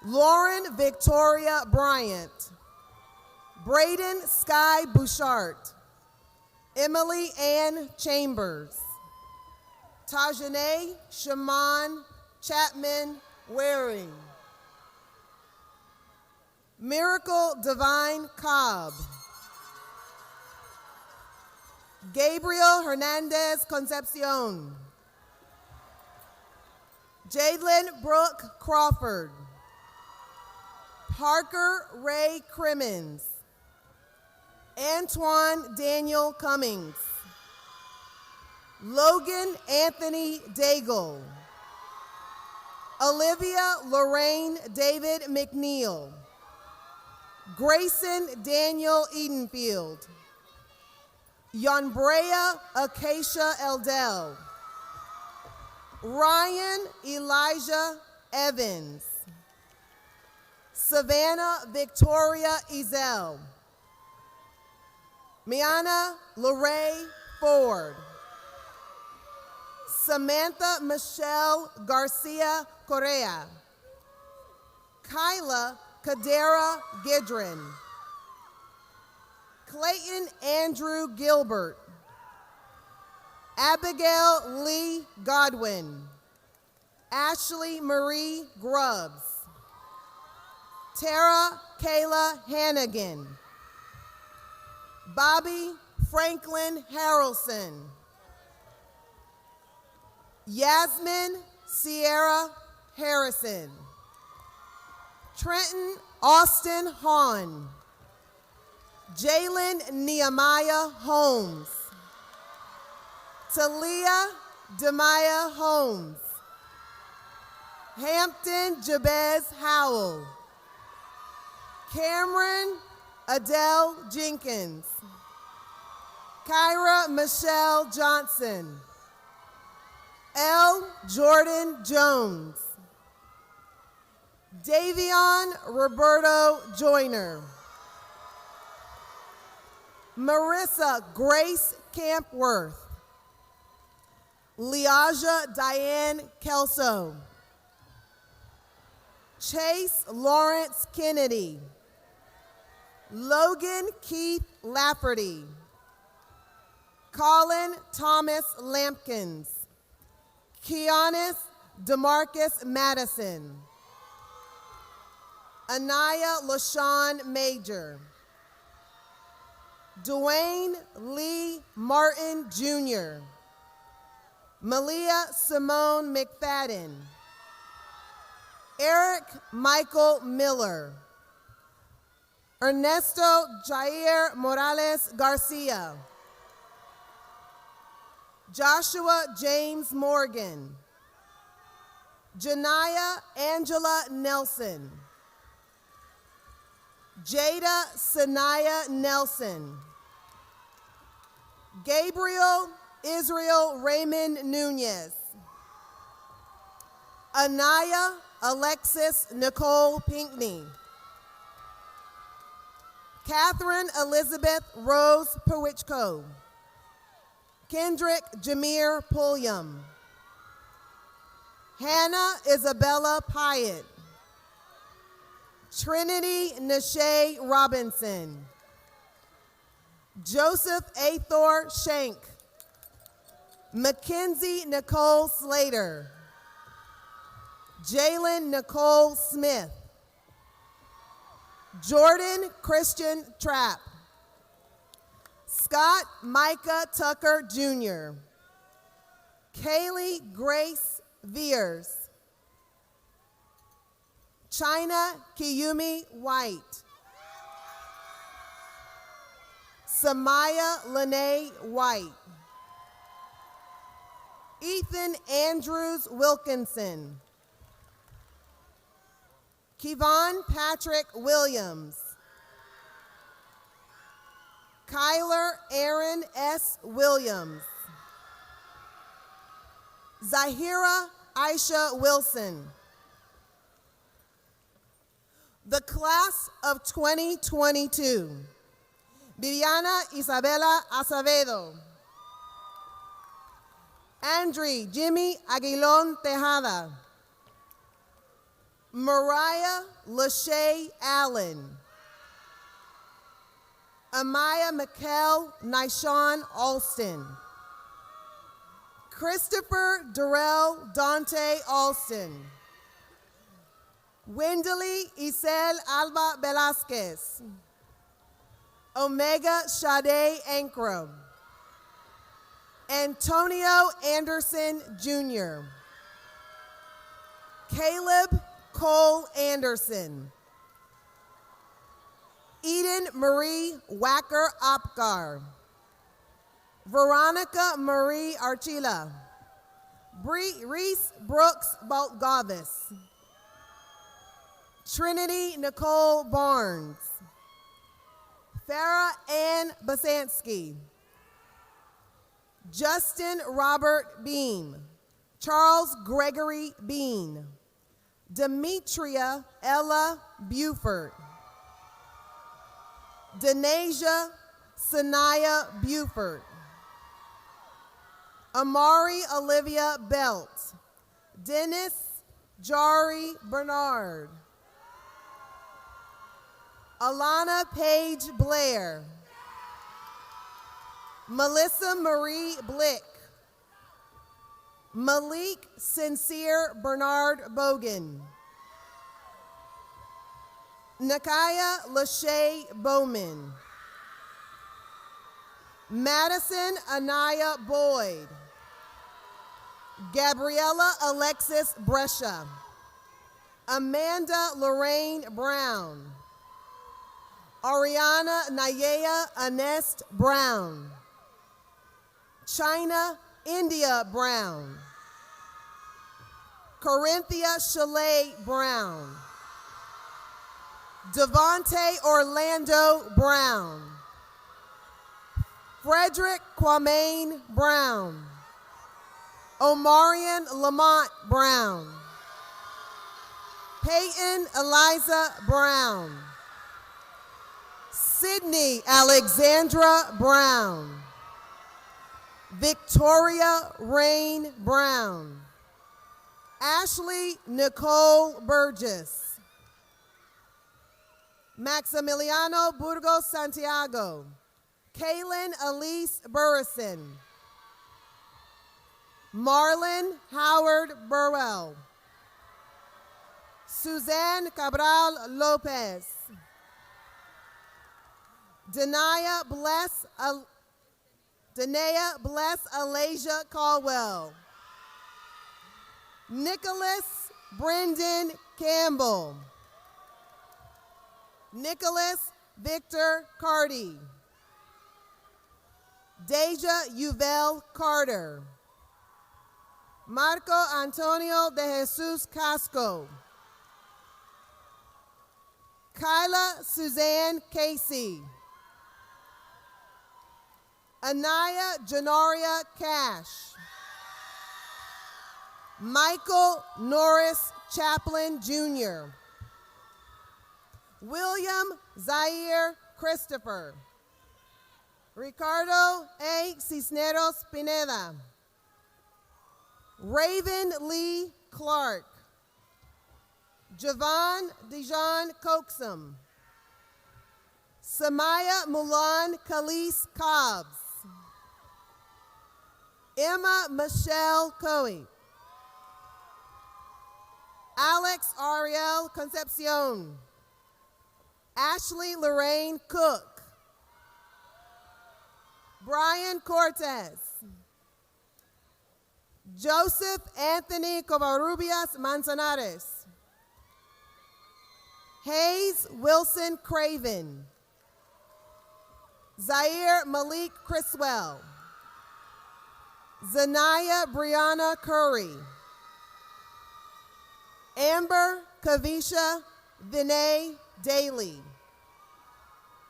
Lauren Victoria Bryant. Braden Sky Bouchard. Emily Ann Chambers. Tajane Shaman Chapman Waring. Miracle Divine Cobb. Gabriel Hernandez Concepcion. Jadlyn Brooke Crawford. Parker Ray Crimmins. Antoine Daniel Cummings. Logan Anthony Daigle. Olivia Lorraine David McNeil. Grayson Daniel Edenfield. Yonbrea Acacia Eldell. Ryan Elijah Evans. Savannah Victoria Ezel. Miana Lorraine Ford. Samantha Michelle Garcia Correa. Kyla Kadera Gidron. Clayton Andrew Gilbert. Abigail Lee Godwin. Ashley Marie Grubbs. Tara Kayla Hannigan. Bobby Franklin Harrelson. Yasmin Sierra Harrison. Trenton Austin Hahn. Jalen Nehemiah Holmes. Talia Demaya Holmes. Hampton Jabez Howell. Cameron Adele Jenkins. Kyra Michelle Johnson. L. Jordan Jones. Davion Roberto Joyner. Marissa Grace Campworth. Liaja Diane Kelso. Chase Lawrence Kennedy. Logan Keith Lafferty. Colin Thomas Lampkins. Keanis DeMarcus Madison. Anaya LaShawn Major. Dwayne Lee Martin Jr. Malia Simone McFadden. Eric Michael Miller. Ernesto Jair Morales Garcia. Joshua James Morgan. Janaya Angela Nelson. Jada Sanaya Nelson. Gabriel Israel Raymond Nunez. Anaya Alexis Nicole Pinkney. Catherine Elizabeth Rose Perwichko. Kendrick Jameer Pulliam. Hannah Isabella Pyatt. Trinity Nashay Robinson. Joseph Athor Shank. Mackenzie Nicole Slater. Jalen Nicole Smith. Jordan Christian Trapp. Scott Micah Tucker Jr. Kaylee Grace Veers. China Kiyumi White. Samaya Lene White. Ethan Andrews Wilkinson. Kevon Patrick Williams. Kyler Aaron S. Williams. Zahira Aisha Wilson. The class of 2022. Viviana Isabela Acevedo. Andre Jimmy Aguilon Tejada. Mariah Lachey Allen. Amaya Mikkel Nishon Alston. Christopher Durrell Dante Alston. Wendely Isel Alba Velasquez. Omega Sade Ankrum. Antonio Anderson Jr. Caleb Cole Anderson. Eden Marie Wacker Opgar. Veronica Marie Archila. Reese Brooks Baltgavis. Trinity Nicole Barnes. Farah Ann Basansky. Justin Robert Beam. Charles Gregory Bean. Demetria Ella Buford. Denasia Sanaya Buford. Amari Olivia Belt. Dennis Jari Bernard. Alana Paige Blair. Melissa Marie Blick. Malik Sincere Bernard Bogan. Nakaya Lachey Bowman. Madison Anaya Boyd. Gabriella Alexis Brescia. Amanda Lorraine Brown. Ariana Nayea Anest Brown. China India Brown. Corinthia Chalet Brown. Devontae Orlando Brown. Frederick Kwame Brown. Omarion Lamont Brown. Peyton Eliza Brown. Sydney Alexandra Brown. Victoria Rain Brown. Ashley Nicole Burgess. Maximiliano Burgos Santiago. Kaylin Elise Burrison. Marlon Howard Burwell. Suzanne Cabral Lopez. Dania Bless Alasia Caldwell. Nicholas Brendan Campbell. Nicholas Victor Carty. Deja Yuvel Carter. Marco Antonio de Jesus Casco. Kyla Suzanne Casey. Anaya Janaria Cash. Michael Norris Chaplin Jr. William Zaire Christopher. Ricardo A. Cisneros Pineda. Raven Lee Clark. Javon Dijon Coxum. Samaya Mulan Khalees Cobbs. Emma Michelle Coey. Alex Ariel Concepcion. Ashley Lorraine Cook. Brian Cortez. Joseph Anthony Covarrubias Manzanares. Hayes Wilson Craven. Zaire Malik Criswell. Zanaya Brianna Curry. Amber Kavisha Vinay Daly.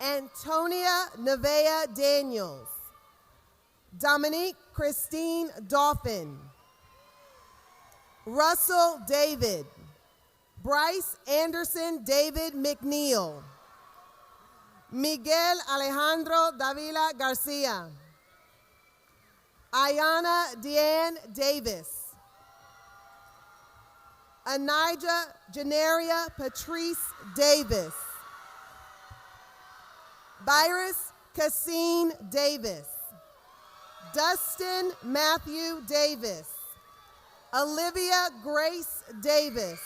Antonia Nevea Daniels. Dominique Christine Dauphin. Russell David. Bryce Anderson David McNeil. Miguel Alejandro Davila Garcia. Ayana Deanne Davis. Anija Janeria Patrice Davis. Byrus Cassine Davis. Dustin Matthew Davis. Olivia Grace Davis.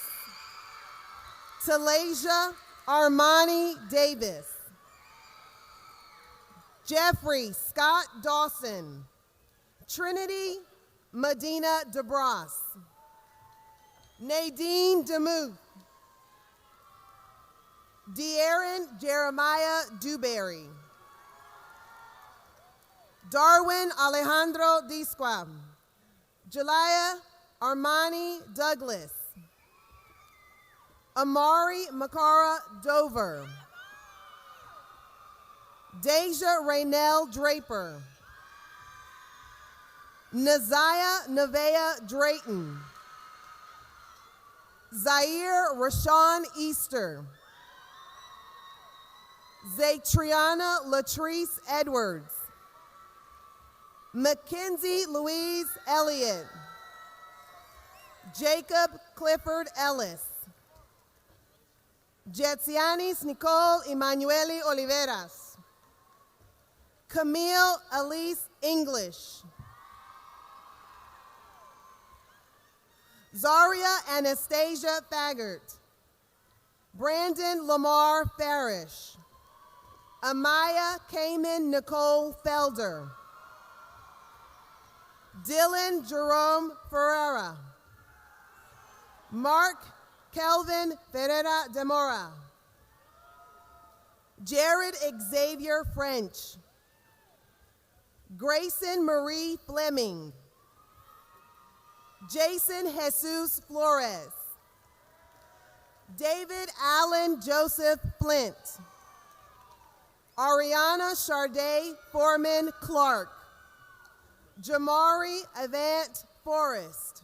Talasia Armani Davis. Jeffrey Scott Dawson. Trinity Medina DeBras. Nadine Demuth. De'Aaron Jeremiah Dewberry. Darwin Alejandro Disqua. Jalaya Armani Douglas. Amari Makara Dover. Deja Raynell Draper. Naziah Nevea Drayton. Zaire Rashawn Easter. Zatriana Latrice Edwards. Mackenzie Louise Elliott. Jacob Clifford Ellis. Jetsianis Nicole Emanuele Oliveras. Camille Elise English. Zaria Anastasia Faggart. Brandon Lamar Farish. Amaya Cayman Nicole Felder. Dylan Jerome Ferreira. Mark Kelvin Ferreira de Mora. Jared Xavier French. Grayson Marie Fleming. Jason Jesus Flores. David Allen Joseph Flint. Ariana Charday Foreman Clark. Jamari Avant Forrest.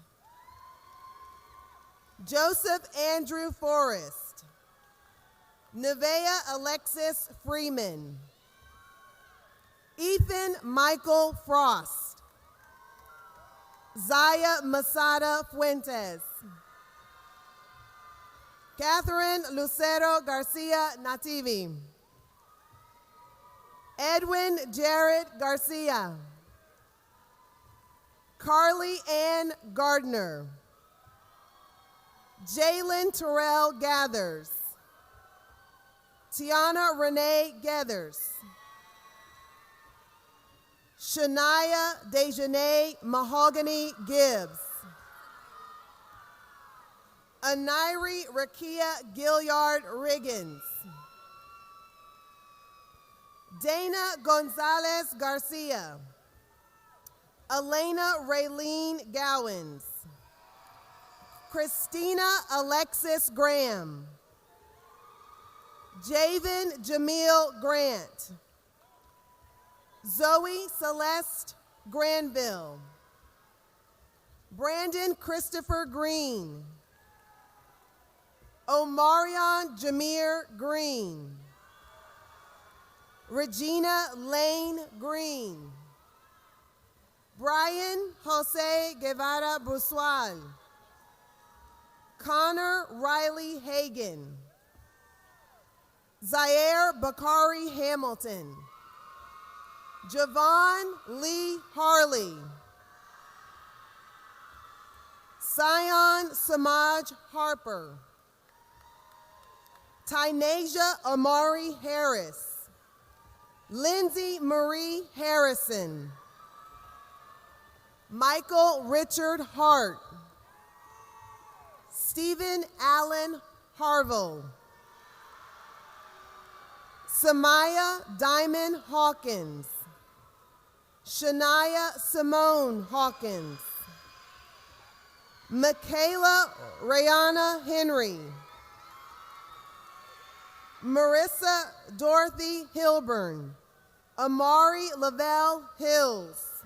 Joseph Andrew Forrest. Nevea Alexis Freeman. Ethan Michael Frost. Zaya Masada Fuentes. Catherine Lucero Garcia Nativi. Edwin Jared Garcia. Carly Ann Gardner. Jalen Terrell Gathers. Tiana Renee Gathers. Shania Dejanay Mahogany Gibbs. Anairi Rakia Gilliard Riggins. Dana Gonzalez Garcia. Elena Raylene Gowans. Christina Alexis Graham. Javen Jamil Grant. Zoe Celeste Granville. Brandon Christopher Green. Omarion Jameer Green. Regina Lane Green. Brian Jose Guevara Brusual. Connor Riley Hagan. Zaire Bakari Hamilton. Javon Lee Harley. Sion Samaj Harper. Tynasia Amari Harris. Lindsay Marie Harrison. Michael Richard Hart. Stephen Allen Harville. Samaya Diamond Hawkins. Shania Simone Hawkins. Michaela Rayana Henry. Marissa Dorothy Hilburn. Amari Lavelle Hills.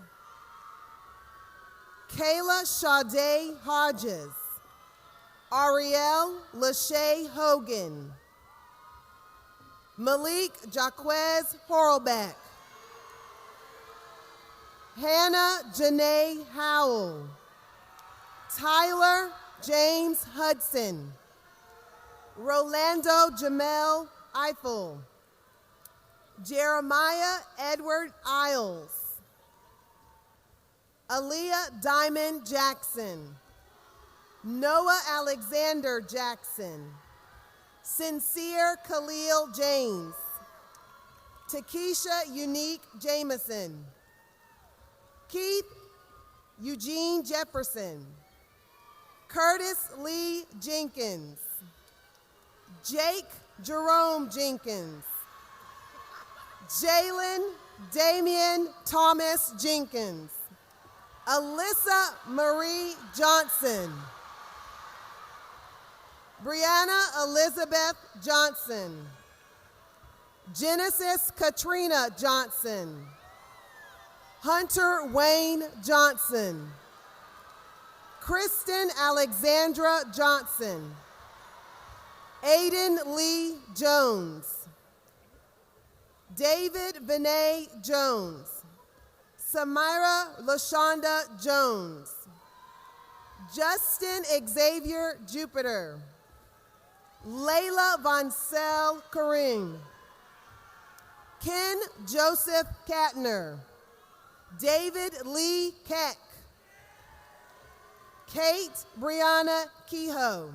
Kayla Sade Hodges. Ariel Lachey Hogan. Malik Jaquez Horlbeck. Hannah Janae Howell. Tyler James Hudson. Rolando Jamel Eiffel. Jeremiah Edward Isles. Aaliyah Diamond Jackson. Noah Alexander Jackson. Sincere Khalil James. Takesha Unique Jameson. Keith Eugene Jefferson. Curtis Lee Jenkins. Jake Jerome Jenkins. Jalen Damian Thomas Jenkins. Alyssa Marie Johnson. Brianna Elizabeth Johnson. Genesis Katrina Johnson. Hunter Wayne Johnson. Kristen Alexandra Johnson. Aiden Lee Jones. David Vinay Jones. Samira LaShonda Jones. Justin Xavier Jupiter. Layla Voncel Karim. Ken Joseph Katner. David Lee Keck. Kate Brianna Kehoe.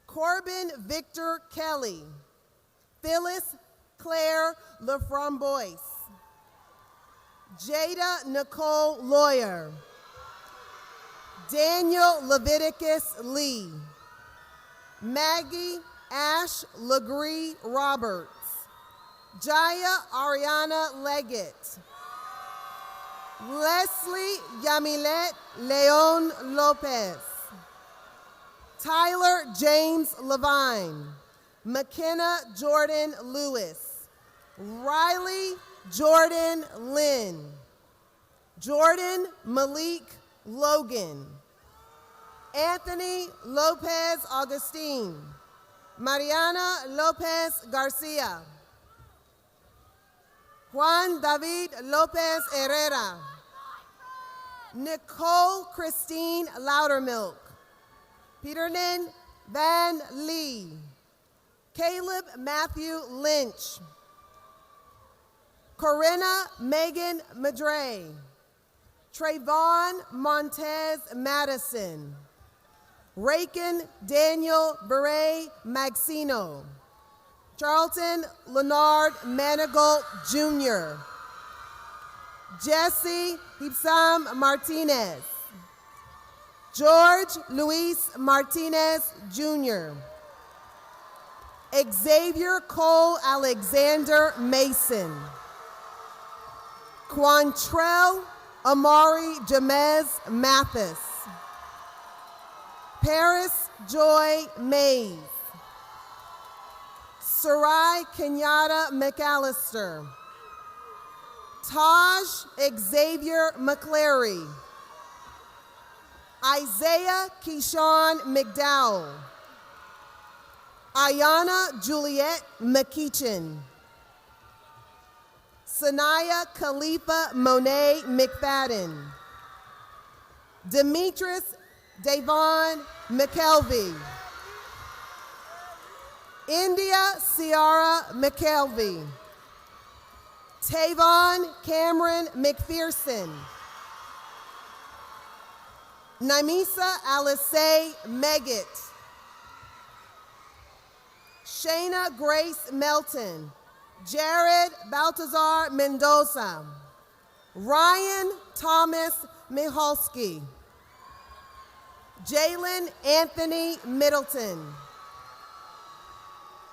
Corbin Victor Kelly. Phyllis Claire Laframboise. Jada Nicole Lawyer. Daniel Leviticus Lee. Maggie Ash Legree Roberts. Jaya Ariana Leggett. Leslie Yamilet Leon Lopez. Tyler James Levine. McKenna Jordan Lewis. Riley Jordan Lynn. Jordan Malik Logan. Anthony Lopez Augustine. Mariana Lopez Garcia. Juan David Lopez Herrera. Nicole Christine Loudermilk. Peternan Van Lee. Caleb Matthew Lynch. Corinna Megan Madre. Trayvon Montez Madison. Raken Daniel Beret Maxino. Charlton Leonard Manigault Jr. Jesse Hipsam Martinez. George Luis Martinez Jr. Xavier Cole Alexander Mason. Quantrell Amari Jamez Mathis. Paris Joy Mays. Sarai Kenyatta McAllister. Taj Xavier McClary. Isaiah Keyshawn McDowell. Ayana Juliet McKeachin. Sanaya Khalifa Monet McFadden. Demetris Davon McKelvey. India Ciara McKelvey. Tavon Cameron McPherson. Naimisa Alisay Meggett. Shayna Grace Melton. Jared Baltazar Mendoza. Ryan Thomas Michalski. Jalen Anthony Middleton.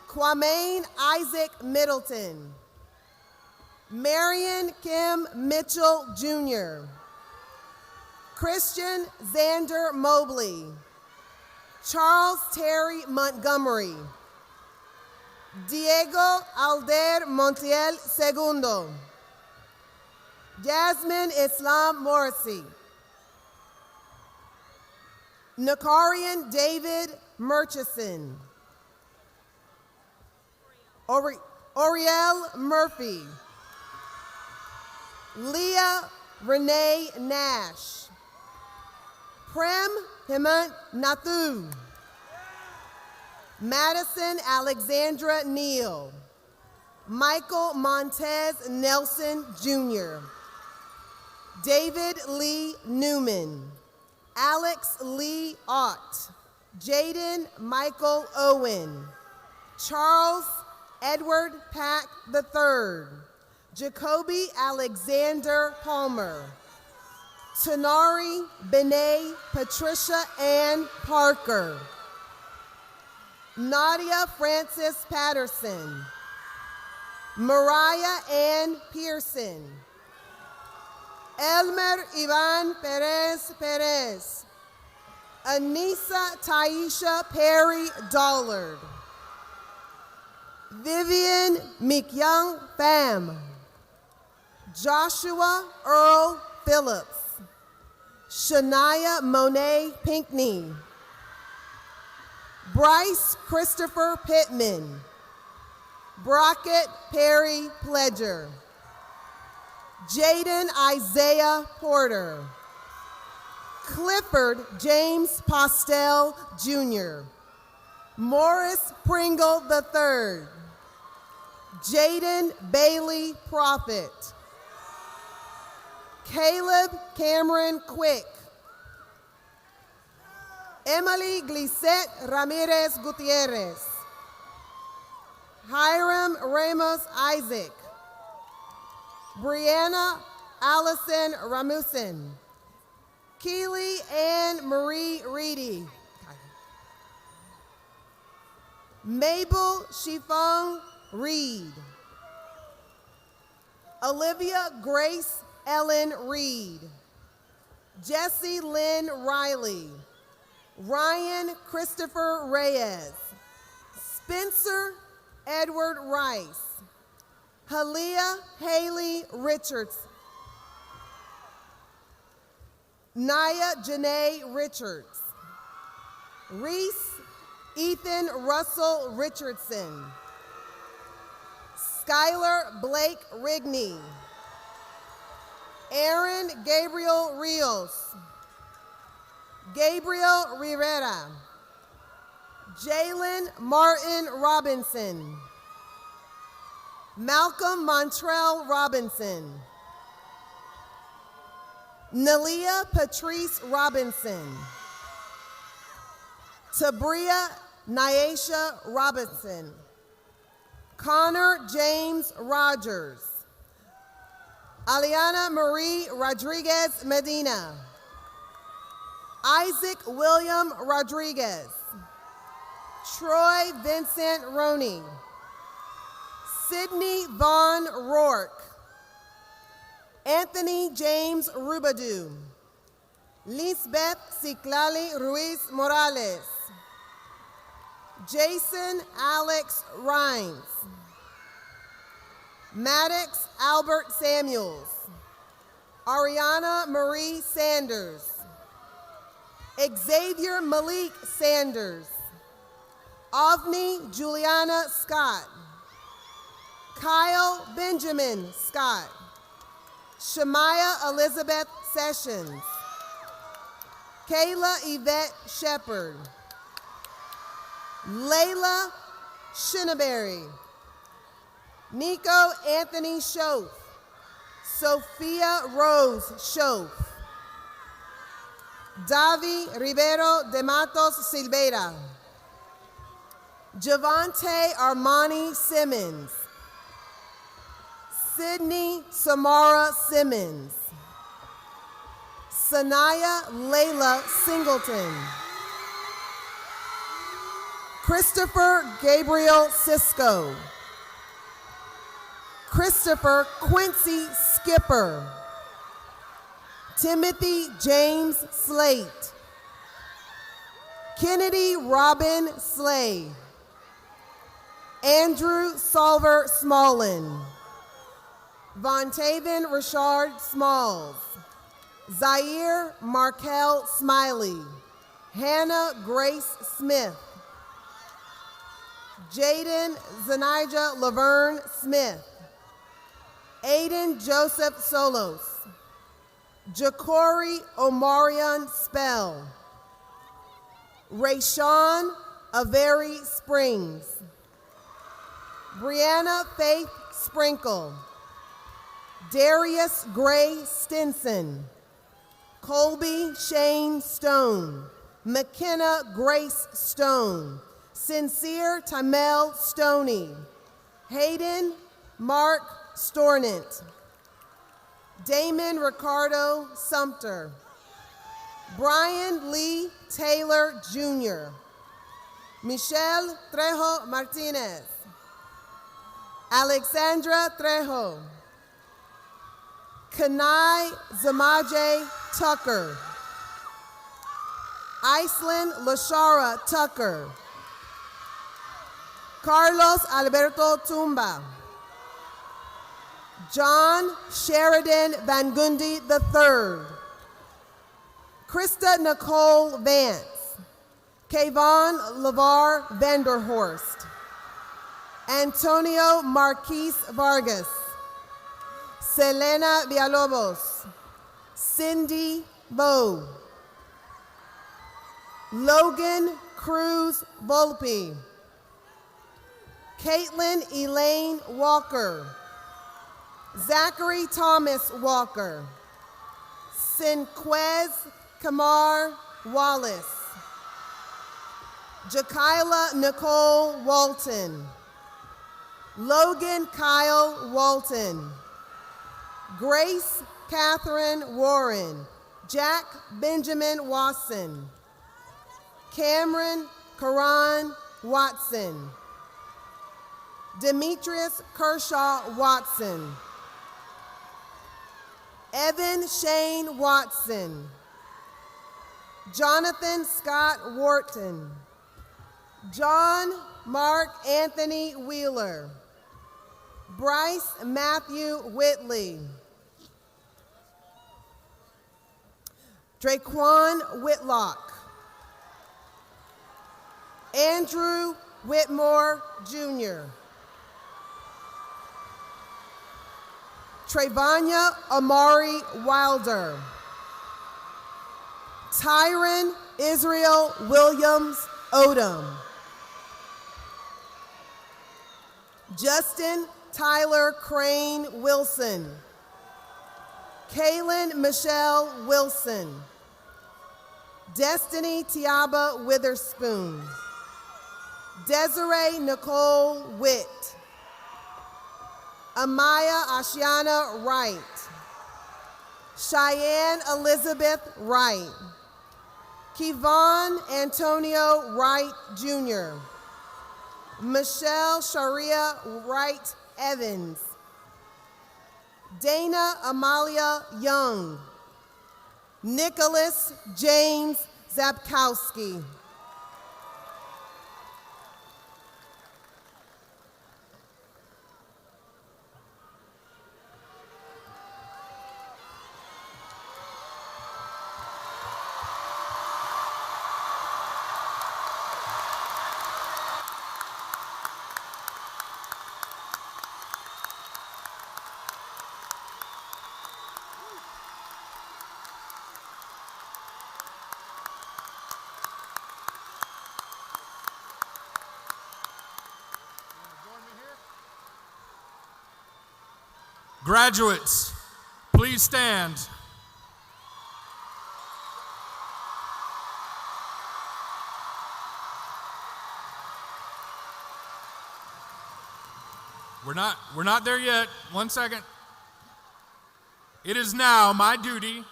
Kwame Isaac Middleton. Marion Kim Mitchell Jr. Christian Xander Mobley. Charles Terry Montgomery. Diego Alder Montiel II. Jasmine Islam Morrissey. Nakarian David Murchison. Oriel Murphy. Leah Renee Nash. Prem Hemant Nathu. Madison Alexandra Neal. Michael Montez Nelson Jr. David Lee Newman. Alex Lee Ott. Jaden Michael Owen. Charles Edward Pack III. Jacoby Alexander Palmer. Tanari Benet Patricia Ann Parker. Nadia Francis Patterson. Mariah Ann Pearson. Elmer Ivan Perez Perez. Anissa Taisha Perry Dollard. Vivian McYoung Pham. Joshua Earl Phillips. Shania Monet Pinkney. Bryce Christopher Pittman. Brockett Perry Pledger. Jaden Isaiah Porter. Clifford James Postel Jr. Morris Pringle III. Jaden Bailey Prophet. Caleb Cameron Quick. Emily Glisette Ramirez Gutierrez. Hiram Ramos Isaac. Brianna Allison Ramusin. Keely Ann Marie Reedy. Mabel Shifong Reed. Olivia Grace Ellen Reed. Jessie Lynn Riley. Ryan Christopher Reyes. Spencer Edward Rice. Halia Haley Richards. Naya Janae Richards. Reese Ethan Russell Richardson. Skylar Blake Rigney. Aaron Gabriel Rios. Gabriel Rivera. Jalen Martin Robinson. Malcolm Montrell Robinson. Nalia Patrice Robinson. Tabria Nyasha Robinson. Connor James Rogers. Aliana Marie Rodriguez Medina. Isaac William Rodriguez. Troy Vincent Roney. Sydney Vaughn Rourke. Anthony James Rubadu. Lisbeth Ciclali Ruiz Morales. Jason Alex Rhines. Maddox Albert Samuels. Ariana Marie Sanders. Xavier Malik Sanders. Avni Juliana Scott. Kyle Benjamin Scott. Shemaya Elizabeth Sessions. Kayla Yvette Shepard. Layla Shinneberry. Nico Anthony Schoaf. Sophia Rose Schoaf. Davi Rivero de Matos Silveira. Javante Armani Simmons. Sydney Samara Simmons. Sanaya Layla Singleton. Christopher Gabriel Cisco. Christopher Quincy Skipper. Timothy James Slate. Kennedy Robin Slay. Andrew Solver Smallin. Vontaven Richard Smalls. Zaire Markel Smiley. Hannah Grace Smith. Jaden Zanija Laverne Smith. Aiden Joseph Solos. Ja'Cory Omarion Spell. Rayshawn Avery Springs. Brianna Faith Sprinkle. Darius Gray Stinson. Colby Shane Stone. McKenna Grace Stone. Sincere Tamel Stoney. Hayden Mark Stornant. Damon Ricardo Sumter. Brian Lee Taylor Jr. Michelle Trejo Martinez. Alexandra Trejo. Kanai Zamaje Tucker. Iceland Lashara Tucker. Carlos Alberto Tumba. John Sheridan Van Gundy III. Krista Nicole Vance. Kayvon LeVar Vanderhorst. Antonio Marquise Vargas. Selena Villalobos. Cindy Bowe. Logan Cruz Volpe. Caitlin Elaine Walker. Zachary Thomas Walker. Sinquez Kamar Wallace. Jakayla Nicole Walton. Logan Kyle Walton. Grace Catherine Warren. Jack Benjamin Watson. Cameron Karan Watson. Demetrius Kershaw Watson. Evan Shane Watson. Jonathan Scott Wharton. John Mark Anthony Wheeler. Bryce Matthew Whitley. Draquan Whitlock. Andrew Whitmore Jr. Trevanya Amari Wilder. Tyron Israel Williams Odom. Justin Tyler Crane Wilson. Kaylin Michelle Wilson. Destiny Tiaba Witherspoon. Desiree Nicole Witt. Amaya Ashiana Wright. Cheyenne Elizabeth Wright. Kevon Antonio Wright Jr. Michelle Sharia Wright Evans. Dana Amalia Young. Nicholas James Zapkowski. Graduates, please stand. We're not there yet. 1 second. It is now my duty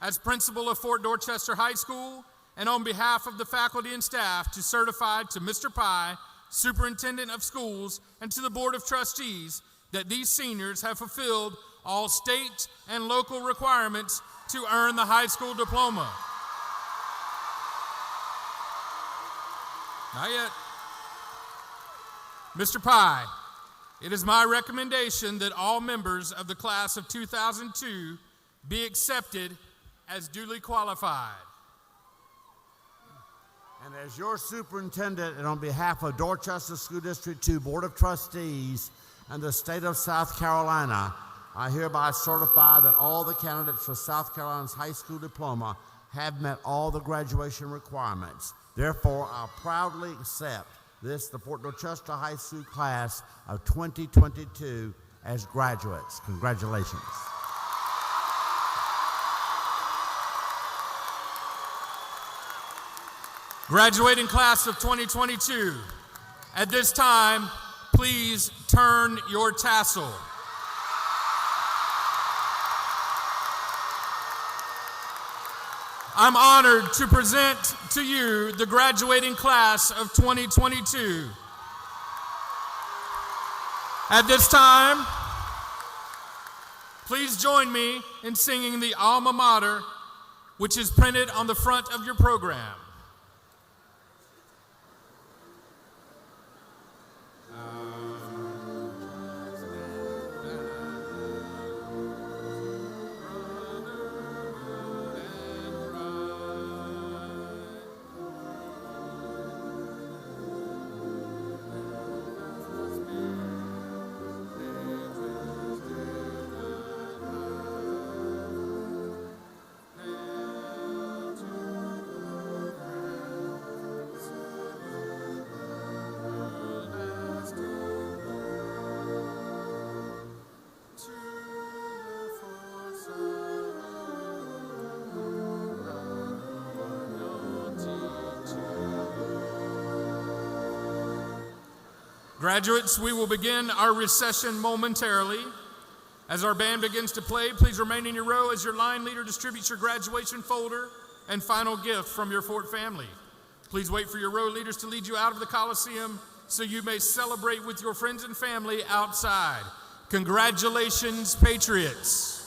as principal of Fort Dorchester High School and on behalf of the faculty and staff to certify to Mr. Pye, Superintendent of Schools, and to the Board of Trustees that these seniors have fulfilled all state and local requirements to earn the high school diploma. Not yet. Mr. Pye, it is my recommendation that all members of the class of 2002 be accepted as duly qualified. And as your superintendent and on behalf of Dorchester School District 2 Board of Trustees and the state of South Carolina, I hereby certify that all the candidates for South Carolina's high school diploma have met all the graduation requirements. Therefore, I proudly accept this, the Fort Dorchester High School class of 2022 as graduates. Congratulations. Graduating class of 2022, at this time, please turn your tassel. I'm honored to present to you the graduating class of 2022. At this time, please join me in singing the alma mater, which is printed on the front of your program. Graduates, we will begin our recession momentarily. As our band begins to play, please remain in your row as your line leader distributes your graduation folder and final gift from your Fort family. Please wait for your row leaders to lead you out of the Coliseum so you may celebrate with your friends and family outside. Congratulations, Patriots.